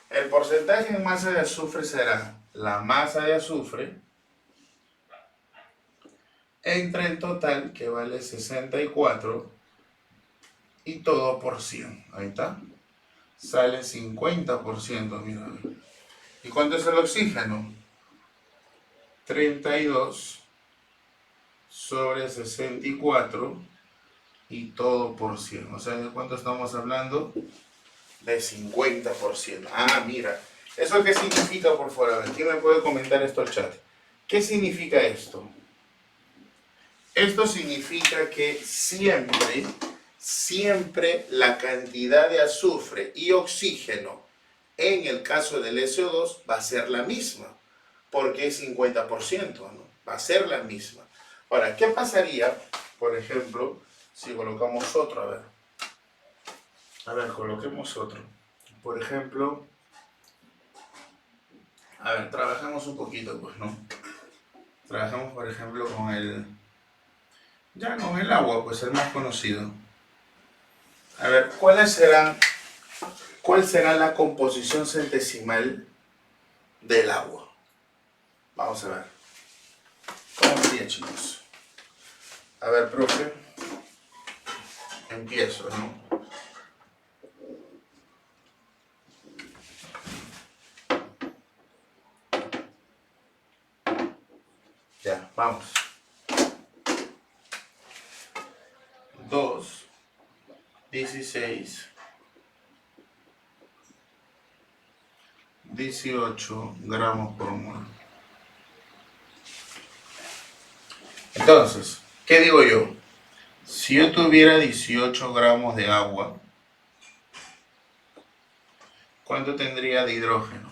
El porcentaje en masa de azufre será la masa de azufre entre el total, que vale 64, y todo por 100. Ahí está. Sale 50%, mira. ¿Y cuánto es el oxígeno? 32 sobre 64 y todo por 100. O sea, ¿de cuánto estamos hablando? De 50%. Ah, mira. ¿Eso qué significa, por favor? A ver, ¿quién me puede comentar esto al chat? ¿Qué significa esto? Esto significa que siempre la cantidad de azufre y oxígeno en el caso del SO2 va a ser la misma, porque es 50%, ¿no? Va a ser la misma. Ahora, ¿qué pasaría, por ejemplo, si colocamos otro? A ver, coloquemos otro. Por ejemplo, a ver, trabajamos un poquito, pues, ¿no? Trabajamos, por ejemplo, con ya con el agua, pues el más conocido. A ver, ¿cuál será la composición centesimal del agua? Vamos a ver. ¿Cómo sería, chicos? A ver, profe. Empiezo, ¿no? Ya, vamos. 2, 16, 18 gramos por mol. Entonces, ¿qué digo yo? Si yo tuviera 18 gramos de agua, ¿cuánto tendría de hidrógeno?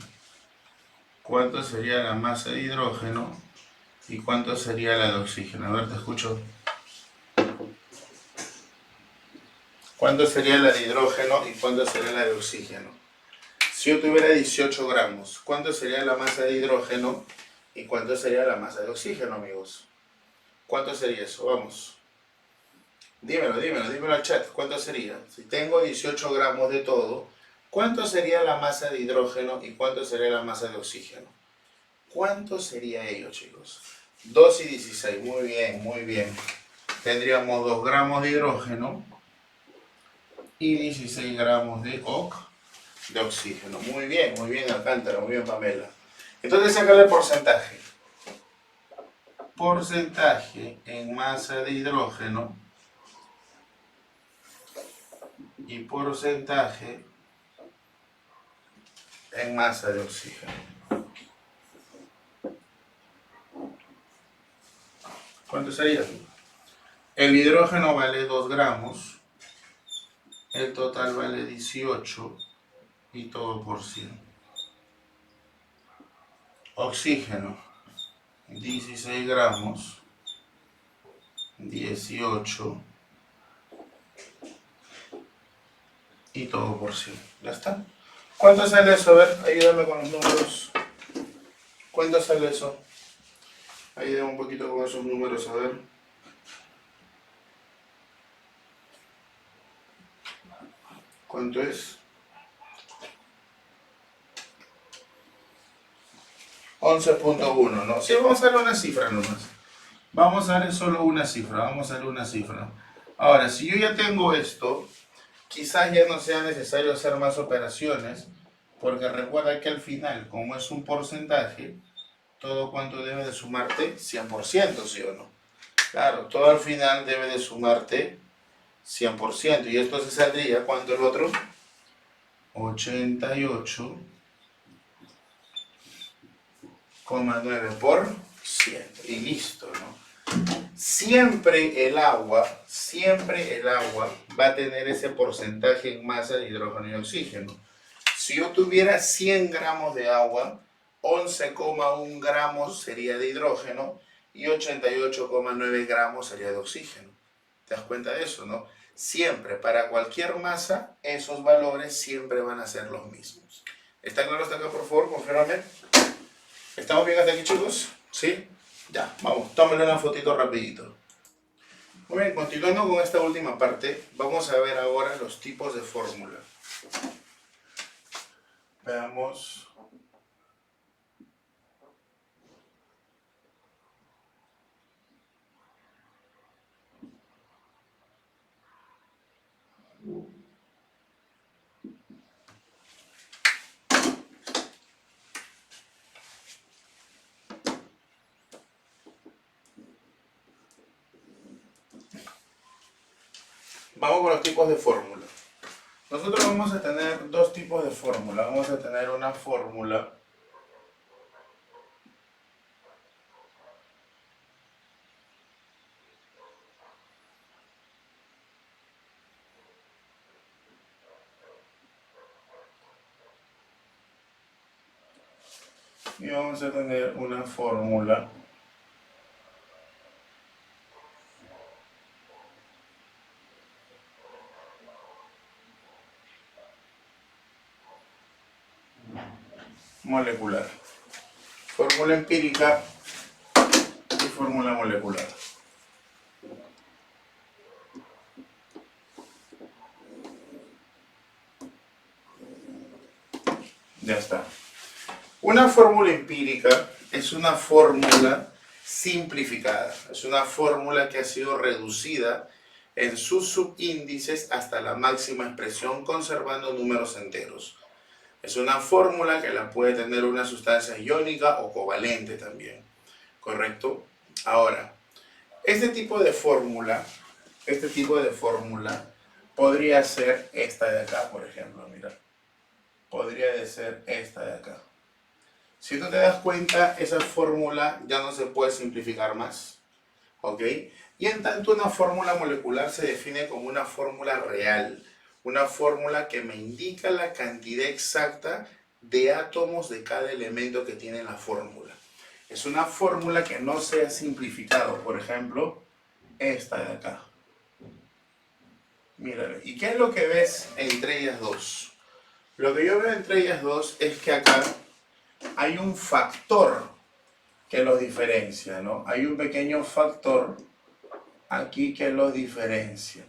¿Cuánto sería la masa de hidrógeno? ¿Y cuánto sería la de oxígeno? A ver, te escucho. ¿Cuánto sería la de hidrógeno y cuánto sería la de oxígeno? Si yo tuviera 18 gramos, ¿cuánto sería la masa de hidrógeno y cuánto sería la masa de oxígeno, amigos? ¿Cuánto sería eso? Vamos. Dímelo al chat. ¿Cuánto sería? Si tengo 18 gramos de todo, ¿cuánto sería la masa de hidrógeno y cuánto sería la masa de oxígeno? ¿Cuánto sería ello, chicos? 2 y 16. Muy bien, muy bien. Tendríamos 2 gramos de hidrógeno y 16 gramos de oxígeno. Muy bien, Alcántara, muy bien, Pamela. Entonces, sácale el porcentaje. Porcentaje en masa de hidrógeno y porcentaje en masa de oxígeno. ¿Cuánto sería? El hidrógeno vale 2 gramos, el total vale 18 y todo por 100. Oxígeno, 16 gramos, 18 y todo por 100. ¿Ya está? ¿Cuánto sale eso? A ver, ayúdame con los números. ¿Cuánto sale eso? Ayúdame un poquito con esos números, a ver. ¿Cuánto es? 11.1, ¿no? Sí, vamos a darle una cifra nomás. Vamos a darle solo una cifra, Ahora, si yo ya tengo esto, quizás ya no sea necesario hacer más operaciones, porque recuerda que al final, como es un porcentaje, todo cuánto debe de sumarte 100%, ¿sí o no? Claro, todo al final debe de sumarte 100%, y esto se saldría, ¿cuánto el otro? 88,9%, y listo, ¿no? Siempre el agua va a tener ese porcentaje en masa de hidrógeno y oxígeno. Si yo tuviera 100 gramos de agua, 11,1 gramos sería de hidrógeno y 88,9 gramos sería de oxígeno. ¿Te das cuenta de eso, no? Siempre, para cualquier masa, esos valores siempre van a ser los mismos. ¿Está claro hasta acá, por favor? Confírmame. ¿Estamos bien hasta aquí, chicos? ¿Sí? Ya, vamos, tómenle una fotito rapidito. Muy bien, continuando con esta última parte, vamos a ver ahora los tipos de fórmula. Veamos. Vamos con los tipos de fórmula. Nosotros vamos a tener dos tipos de fórmula. Vamos a tener una fórmula y vamos a tener una fórmula molecular. Fórmula empírica y fórmula molecular. Ya está. Una fórmula empírica es una fórmula simplificada. Es una fórmula que ha sido reducida en sus subíndices hasta la máxima expresión conservando números enteros. Es una fórmula que la puede tener una sustancia iónica o covalente también. ¿Correcto? Ahora, este tipo de fórmula podría ser esta de acá, por ejemplo, mira. Podría ser esta de acá. Si tú te das cuenta, esa fórmula ya no se puede simplificar más. ¿Ok? Y en tanto una fórmula molecular se define como una fórmula real, una fórmula que me indica la cantidad exacta de átomos de cada elemento que tiene la fórmula. Es una fórmula que no se ha simplificado, por ejemplo, esta de acá. Míralo. ¿Y qué es lo que ves entre ellas dos? Lo que yo veo entre ellas dos es que acá hay un factor que los diferencia, ¿no? Hay un pequeño factor aquí que los diferencia.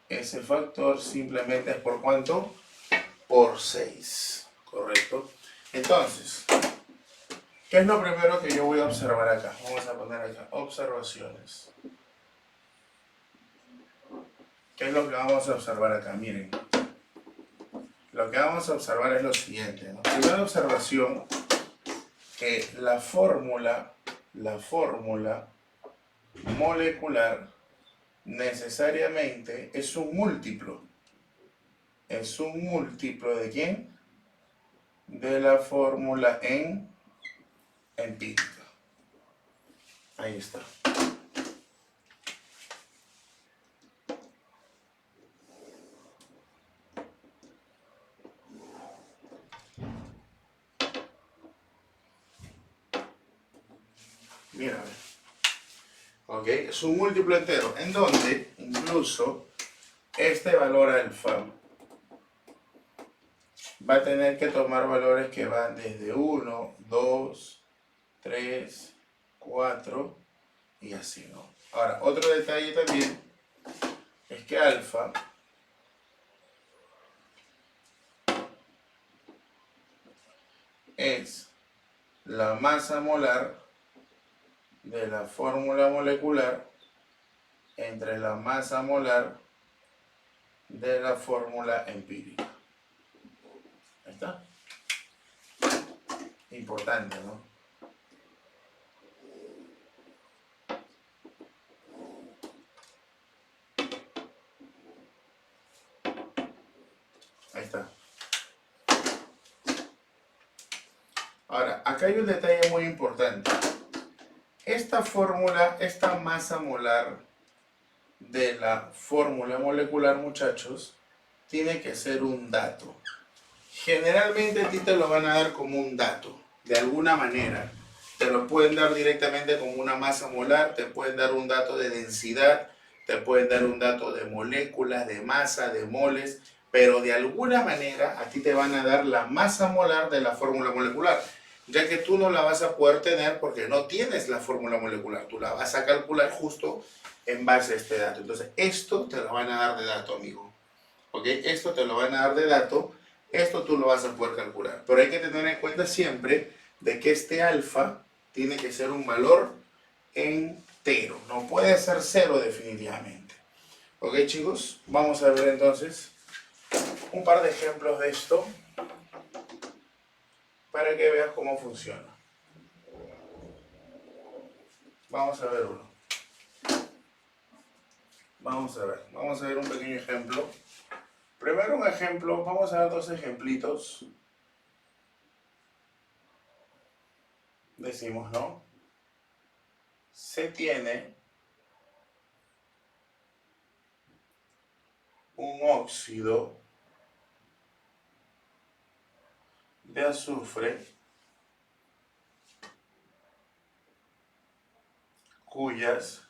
Ese factor simplemente es por ¿cuánto? Por 6, ¿correcto? Entonces, ¿qué es lo primero que yo voy a observar acá? Vamos a poner acá, observaciones. ¿Qué es lo que vamos a observar acá? Miren, lo que vamos a observar es lo siguiente, ¿no? Primera observación, que la fórmula molecular necesariamente es un múltiplo. ¿Es un múltiplo de quién? De la fórmula empírica. Ahí está. Mira, ¿ok? Es un múltiplo entero, en donde incluso este valor alfa va a tener que tomar valores que van desde 1, 2, 3, 4 y así, ¿no? Ahora, otro detalle también es que alfa es la masa molar de la fórmula molecular entre la masa molar de la fórmula empírica. Ahí está. Importante, ¿no? Ahí está. Ahora, acá hay un detalle muy importante. Esta fórmula, esta masa molar de la fórmula molecular, muchachos, tiene que ser un dato. Generalmente a ti te lo van a dar como un dato, de alguna manera. Te lo pueden dar directamente como una masa molar, te pueden dar un dato de densidad, te pueden dar un dato de moléculas, de masa, de moles, pero de alguna manera a ti te van a dar la masa molar de la fórmula molecular, ya que tú no la vas a poder tener porque no tienes la fórmula molecular, tú la vas a calcular justo en base a este dato. Entonces, esto te lo van a dar de dato, amigo. ¿Ok? Esto te lo van a dar de dato, esto tú lo vas a poder calcular. Pero hay que tener en cuenta siempre de que este alfa tiene que ser un valor entero, no puede ser cero definitivamente. ¿Ok, chicos? Vamos a ver entonces un par de ejemplos de esto para que veas cómo funciona. Vamos a ver uno. Vamos a ver un pequeño ejemplo. Primero un ejemplo, vamos a ver dos ejemplitos. Decimos, ¿no? Se tiene un óxido de azufre cuyas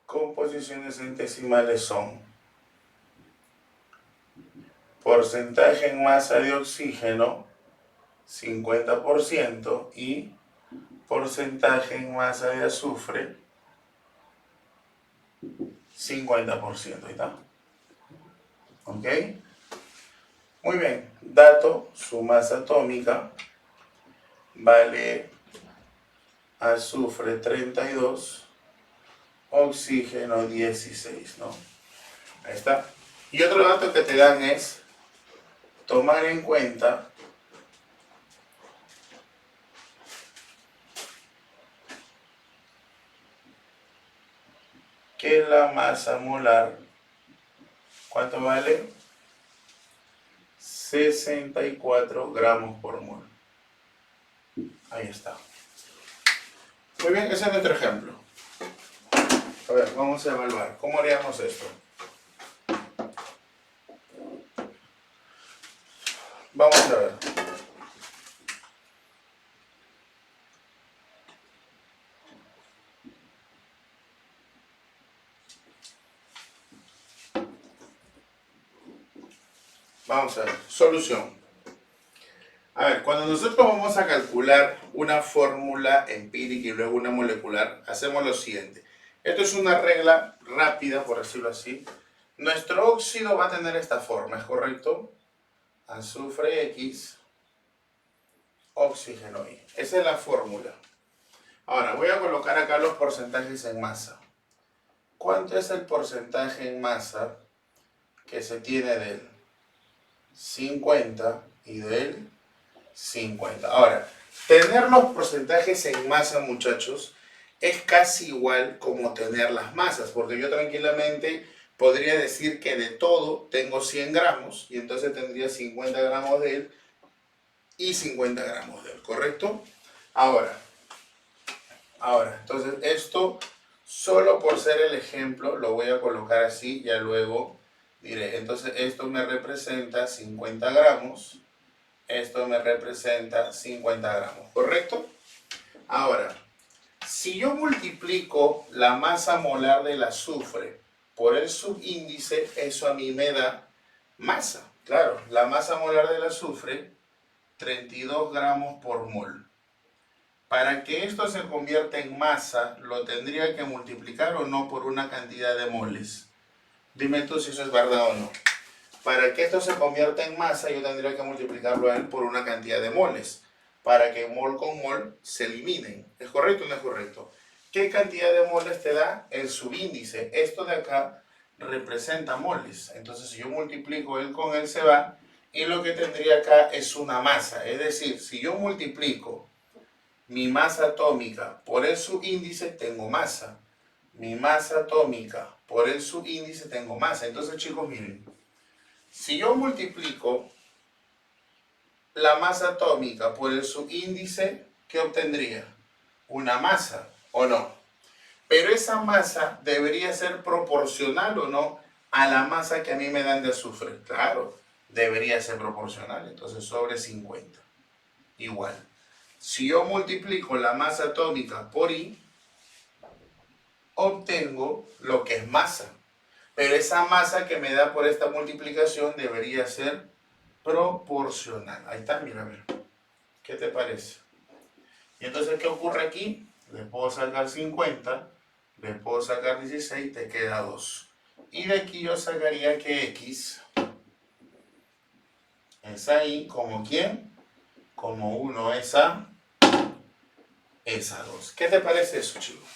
composiciones centesimales son porcentaje en masa de oxígeno 50% y porcentaje en masa de azufre 50%. Ahí está. ¿Ok? Muy bien. Dato, su masa atómica vale azufre 32, oxígeno 16, ¿no? Ahí está. Y otro dato que te dan es tomar en cuenta que la masa molar, ¿cuánto vale? 64 gramos por mol. Ahí está. Muy bien, ese es nuestro ejemplo. A ver, vamos a evaluar. ¿Cómo haríamos esto? Vamos a ver. Vamos a ver. Solución. A ver, cuando nosotros vamos a calcular una fórmula empírica y luego una molecular, hacemos lo siguiente. Esto es una regla rápida, por decirlo así. Nuestro óxido va a tener esta forma, ¿es correcto? Azufre X, oxígeno Y. Esa es la fórmula. Ahora, voy a colocar acá los porcentajes en masa. ¿Cuánto es el porcentaje en masa que se tiene del 50 y del 50? Ahora, tener los porcentajes en masa, muchachos, es casi igual como tener las masas, porque yo tranquilamente podría decir que de todo tengo 100 gramos y entonces tendría 50 gramos de él y 50 gramos de él, ¿correcto? Ahora, entonces esto, solo por ser el ejemplo, lo voy a colocar así, ya luego diré, entonces esto me representa 50 gramos, esto me representa 50 gramos, ¿correcto? Ahora, si yo multiplico la masa molar del azufre por el subíndice, eso a mí me da masa. Claro, la masa molar del azufre, 32 gramos por mol. Para que esto se convierta en masa, lo tendría que multiplicar o no por una cantidad de moles. Dime tú si eso es verdad o no. Para que esto se convierta en masa, yo tendría que multiplicarlo a él por una cantidad de moles, para que mol con mol se eliminen. ¿Es correcto o no es correcto? ¿Qué cantidad de moles te da el subíndice? Esto de acá representa moles. Entonces, si yo multiplico él con él, se va, y lo que tendría acá es una masa. Es decir, si yo multiplico mi masa atómica por el subíndice, tengo masa. Mi masa atómica por el subíndice, tengo masa. Entonces, chicos, miren. Si yo multiplico la masa atómica por el subíndice, ¿qué obtendría? Una masa, ¿o no? Pero esa masa debería ser proporcional, ¿o no?, a la masa que a mí me dan de azufre. Claro, debería ser proporcional. Entonces, sobre 50. Igual. Si yo multiplico la masa atómica por I, obtengo lo que es masa. Pero esa masa que me da por esta multiplicación debería ser proporcional. Ahí está, mira, a ver. ¿Qué te parece? Y entonces, ¿qué ocurre aquí? Le puedo sacar 50, le puedo sacar 16, te queda 2. Y de aquí yo sacaría que X es ahí, ¿como quién? Como 1 es a 2. ¿Qué te parece eso, chicos?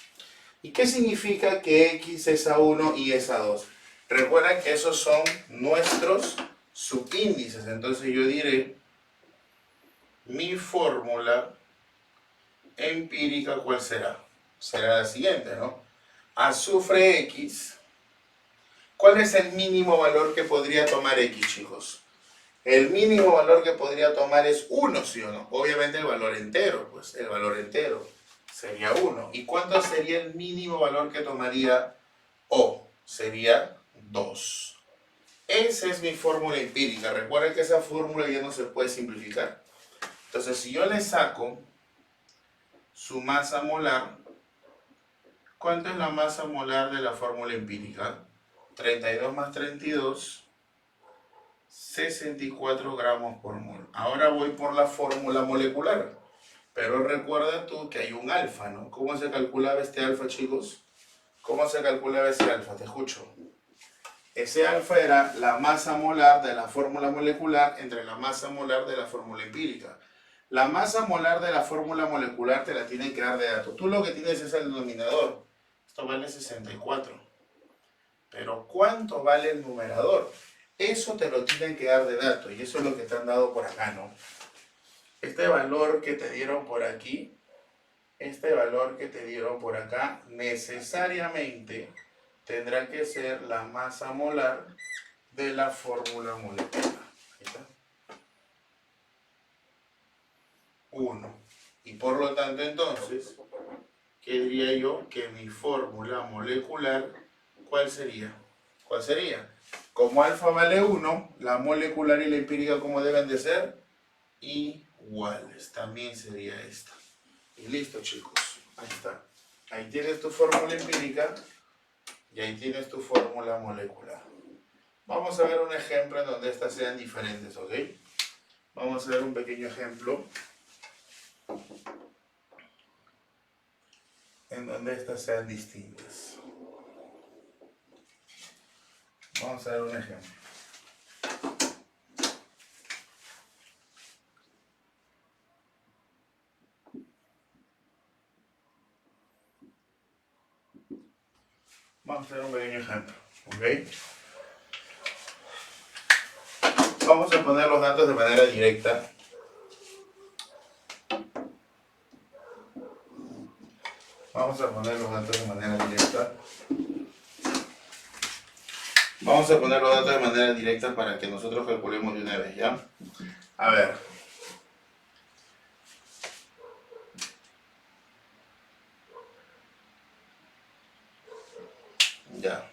¿Y qué significa que X es a 1 y es a 2? Recuerden que esos son nuestros subíndices. Entonces yo diré, mi fórmula empírica, ¿cuál será? Será la siguiente, ¿no? Azufre X. ¿Cuál es el mínimo valor que podría tomar X, chicos? El mínimo valor que podría tomar es 1, ¿sí o no? Obviamente el valor entero, pues el valor entero sería 1. ¿Y cuánto sería el mínimo valor que tomaría O? Sería 2. Esa es mi fórmula empírica. Recuerden que esa fórmula ya no se puede simplificar. Entonces, si yo le saco su masa molar, ¿cuánto es la masa molar de la fórmula empírica? 32 más 32, 64 gramos por mol. Ahora voy por la fórmula molecular. Pero recuerda tú que hay un alfa, ¿no? ¿Cómo se calculaba este alfa, chicos? ¿Cómo se calculaba ese alfa? Te escucho. Ese alfa era la masa molar de la fórmula molecular entre la masa molar de la fórmula empírica. La masa molar de la fórmula molecular te la tienen que dar de dato. Tú lo que tienes es el denominador. Esto vale 64. Pero ¿cuánto vale el numerador? Eso te lo tienen que dar de dato. Y eso es lo que te han dado por acá, ¿no? Este valor que te dieron por aquí, este valor que te dieron por acá, necesariamente tendrá que ser la masa molar de la fórmula molecular. Ahí está. 1. Y por lo tanto, entonces, ¿qué diría yo? Que mi fórmula molecular, ¿cuál sería? ¿Cuál sería? Como alfa vale 1, la molecular y la empírica, ¿cómo deben de ser? Iguales. También sería esta. Y listo, chicos. Ahí está. Ahí tienes tu fórmula empírica y ahí tienes tu fórmula molecular. Vamos a ver un ejemplo en donde estas sean diferentes, ¿ok? Vamos a ver un pequeño ejemplo en donde estas sean distintas. Vamos a ver un ejemplo. Vamos a ver un pequeño ejemplo, ¿ok? Vamos a poner los datos de manera directa. Vamos a poner los datos de manera directa. Vamos a poner los datos de manera directa para que nosotros calculemos de una vez, ¿ya? A ver. Ya.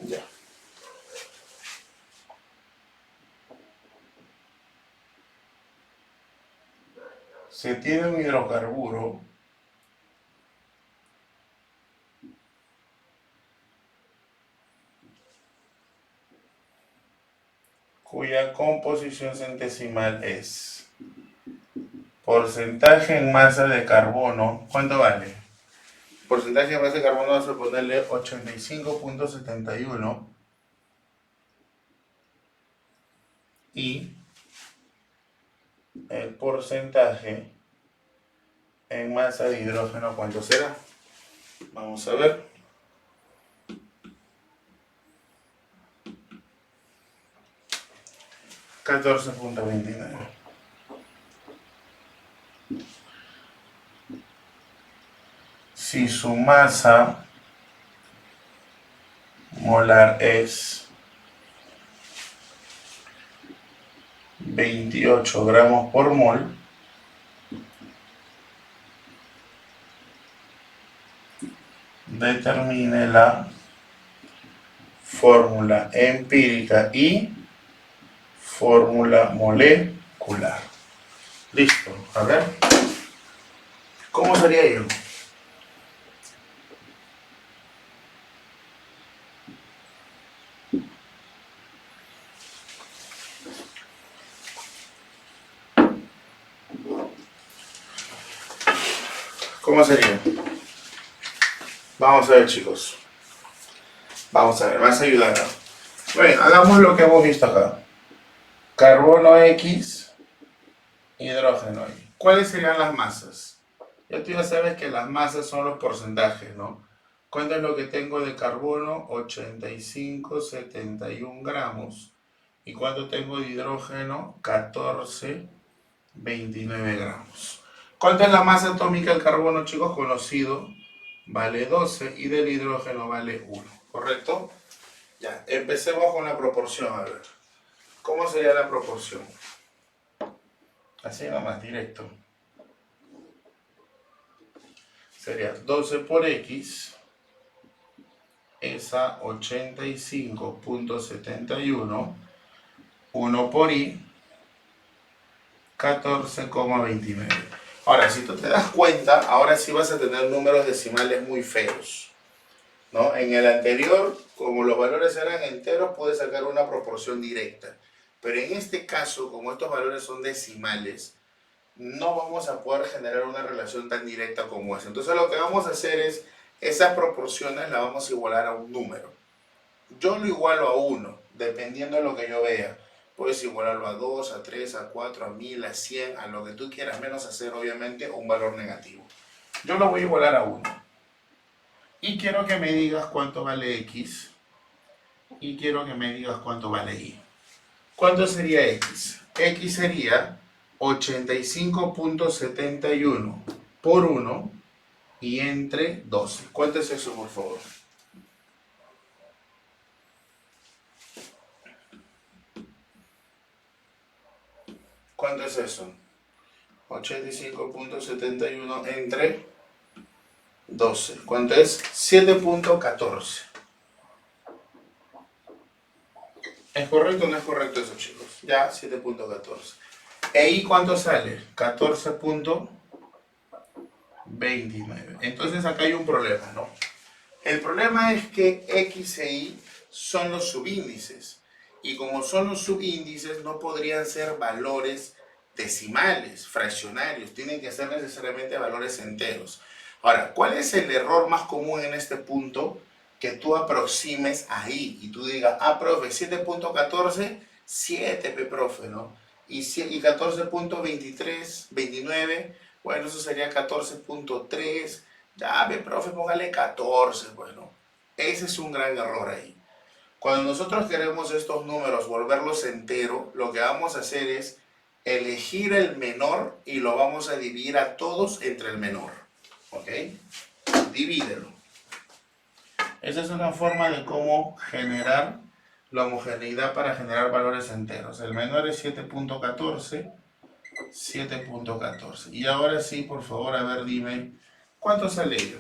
Ya. Se tiene un hidrocarburo cuya composición centesimal es porcentaje en masa de carbono. ¿Cuánto vale? Porcentaje en masa de carbono vamos a ponerle 85.71 y el porcentaje en masa de hidrógeno, ¿cuánto será? Vamos a ver. $14.29. Si su masa molar es 28 gramos por mol, determine la fórmula empírica y fórmula molecular. Listo. A ver. ¿Cómo sería ello? ¿Cómo sería? Vamos a ver, chicos. Vamos a ver, me vas a ayudar. Bueno, hagamos lo que hemos visto acá. Carbono X, hidrógeno Y. ¿Cuáles serían las masas? Ya tú ya sabes que las masas son los porcentajes, ¿no? ¿Cuánto es lo que tengo de carbono? 85,71 gramos. ¿Y cuánto tengo de hidrógeno? 14,29 gramos. ¿Cuánto es la masa atómica del carbono, chicos? Conocido, vale 12 y del hidrógeno vale 1, ¿correcto? Ya, empecemos con la proporción, a ver. ¿Cómo sería la proporción? Así nomás, directo. Sería 12 por X es a 85,71, 1 por Y, 14,29. Ahora, si tú te das cuenta, ahora sí vas a tener números decimales muy feos, ¿no? En el anterior, como los valores eran enteros, pude sacar una proporción directa. Pero en este caso, como estos valores son decimales, no vamos a poder generar una relación tan directa como esa. Entonces lo que vamos a hacer es, esas proporciones las vamos a igualar a un número. Yo lo igualo a 1, dependiendo de lo que yo vea. Puedes igualarlo a 2, a 3, a 4, a 1000, a 100, a lo que tú quieras, menos hacer obviamente un valor negativo. Yo lo voy a igualar a 1. Y quiero que me digas cuánto vale X. Y quiero que me digas cuánto vale Y. ¿Cuánto sería X? X sería 85.71 por 1 y entre 12. ¿Cuánto es eso, por favor? ¿Cuánto es eso? 85.71 entre 12. ¿Cuánto es? 7.14. ¿Es correcto o no es correcto eso, chicos? Ya, 7.14. ¿Y cuánto sale? 14.29. Entonces acá hay un problema, ¿no? El problema es que X e Y son los subíndices. Y como son los subíndices, no podrían ser valores decimales, fraccionarios. Tienen que ser necesariamente valores enteros. Ahora, ¿cuál es el error más común en este punto? Que tú aproximes ahí y tú digas, ah, profe, 7.14, 7, profe, ¿no? Y 14.23, 29, bueno, eso sería 14.3, ya, profe, póngale 14, bueno, ese es un gran error ahí. Cuando nosotros queremos estos números volverlos enteros, lo que vamos a hacer es elegir el menor y lo vamos a dividir a todos entre el menor, ¿ok? Divídelo. Esa es una forma de cómo generar la homogeneidad para generar valores enteros. El menor es 7.14, 7.14. Y ahora sí, por favor, a ver, dime, ¿cuánto sale ello?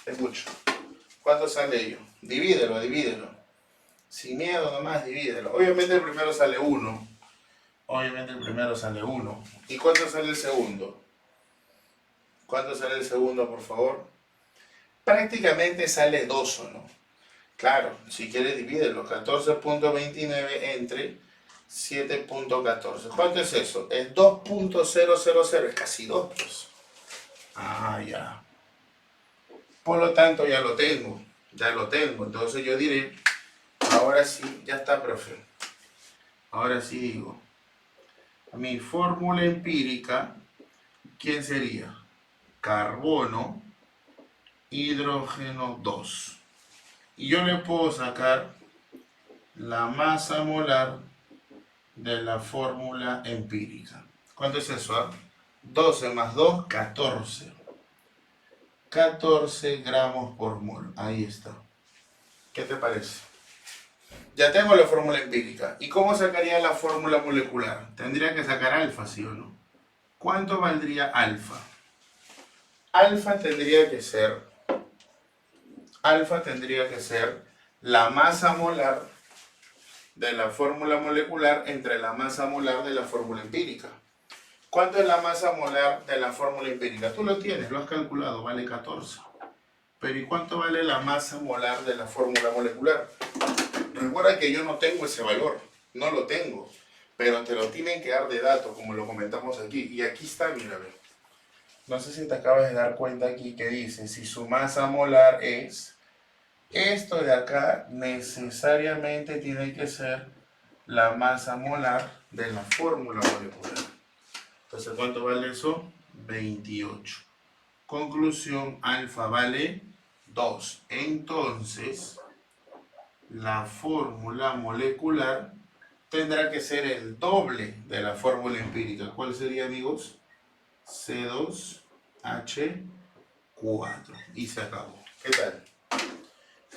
Escucho. ¿Cuánto sale ello? Divídelo, divídelo. Sin miedo nomás, divídelo. Obviamente el primero sale 1. Obviamente el primero sale 1. ¿Y cuánto sale el segundo? ¿Cuánto sale el segundo, por favor? Prácticamente sale 2, ¿o no? Claro, si quieres divídelo. 14.29 entre 7.14. ¿Cuánto es eso? Es 2.000, es casi 2, pues. Ah, ya. Por lo tanto, ya lo tengo. Ya lo tengo. Entonces yo diré, ahora sí, ya está, profe. Ahora sí digo, mi fórmula empírica, ¿quién sería? Carbono, hidrógeno 2. Y yo le puedo sacar la masa molar de la fórmula empírica. ¿Cuánto es eso? 12 más 2, 14. 14 gramos por mol. Ahí está. ¿Qué te parece? Ya tengo la fórmula empírica. ¿Y cómo sacaría la fórmula molecular? Tendría que sacar alfa, ¿sí o no? ¿Cuánto valdría alfa? Alfa tendría que ser la masa molar de la fórmula molecular entre la masa molar de la fórmula empírica. ¿Cuánto es la masa molar de la fórmula empírica? Tú lo tienes, lo has calculado, vale 14. Pero ¿y cuánto vale la masa molar de la fórmula molecular? Recuerda que yo no tengo ese valor, no lo tengo, pero te lo tienen que dar de dato, como lo comentamos aquí. Y aquí está, mira, ve. No sé si te acabas de dar cuenta aquí que dice, si su masa molar es, esto de acá necesariamente tiene que ser la masa molar de la fórmula molecular. Entonces, ¿cuánto vale eso? 28. Conclusión, alfa vale 2. Entonces, la fórmula molecular tendrá que ser el doble de la fórmula empírica. ¿Cuál sería, amigos? C2H4. Y se acabó. ¿Qué tal?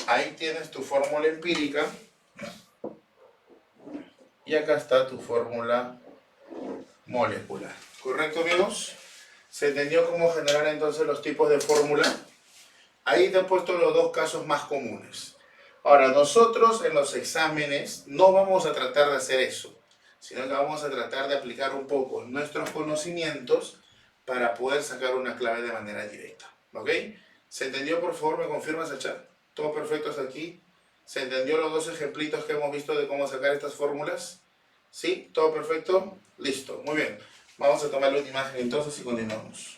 Ahí tienes tu fórmula empírica. Y acá está tu fórmula molecular. ¿Correcto, amigos? ¿Se entendió cómo generar entonces los tipos de fórmula? Ahí te he puesto los dos casos más comunes. Ahora, nosotros en los exámenes no vamos a tratar de hacer eso, sino que vamos a tratar de aplicar un poco nuestros conocimientos para poder sacar una clave de manera directa. ¿Ok? ¿Se entendió? Por favor, me confirmas el chat. ¿Todo perfecto hasta aquí? ¿Se entendió los dos ejemplitos que hemos visto de cómo sacar estas fórmulas? ¿Sí? ¿Todo perfecto? Listo, muy bien. Vamos a tomar la última imagen entonces y continuamos.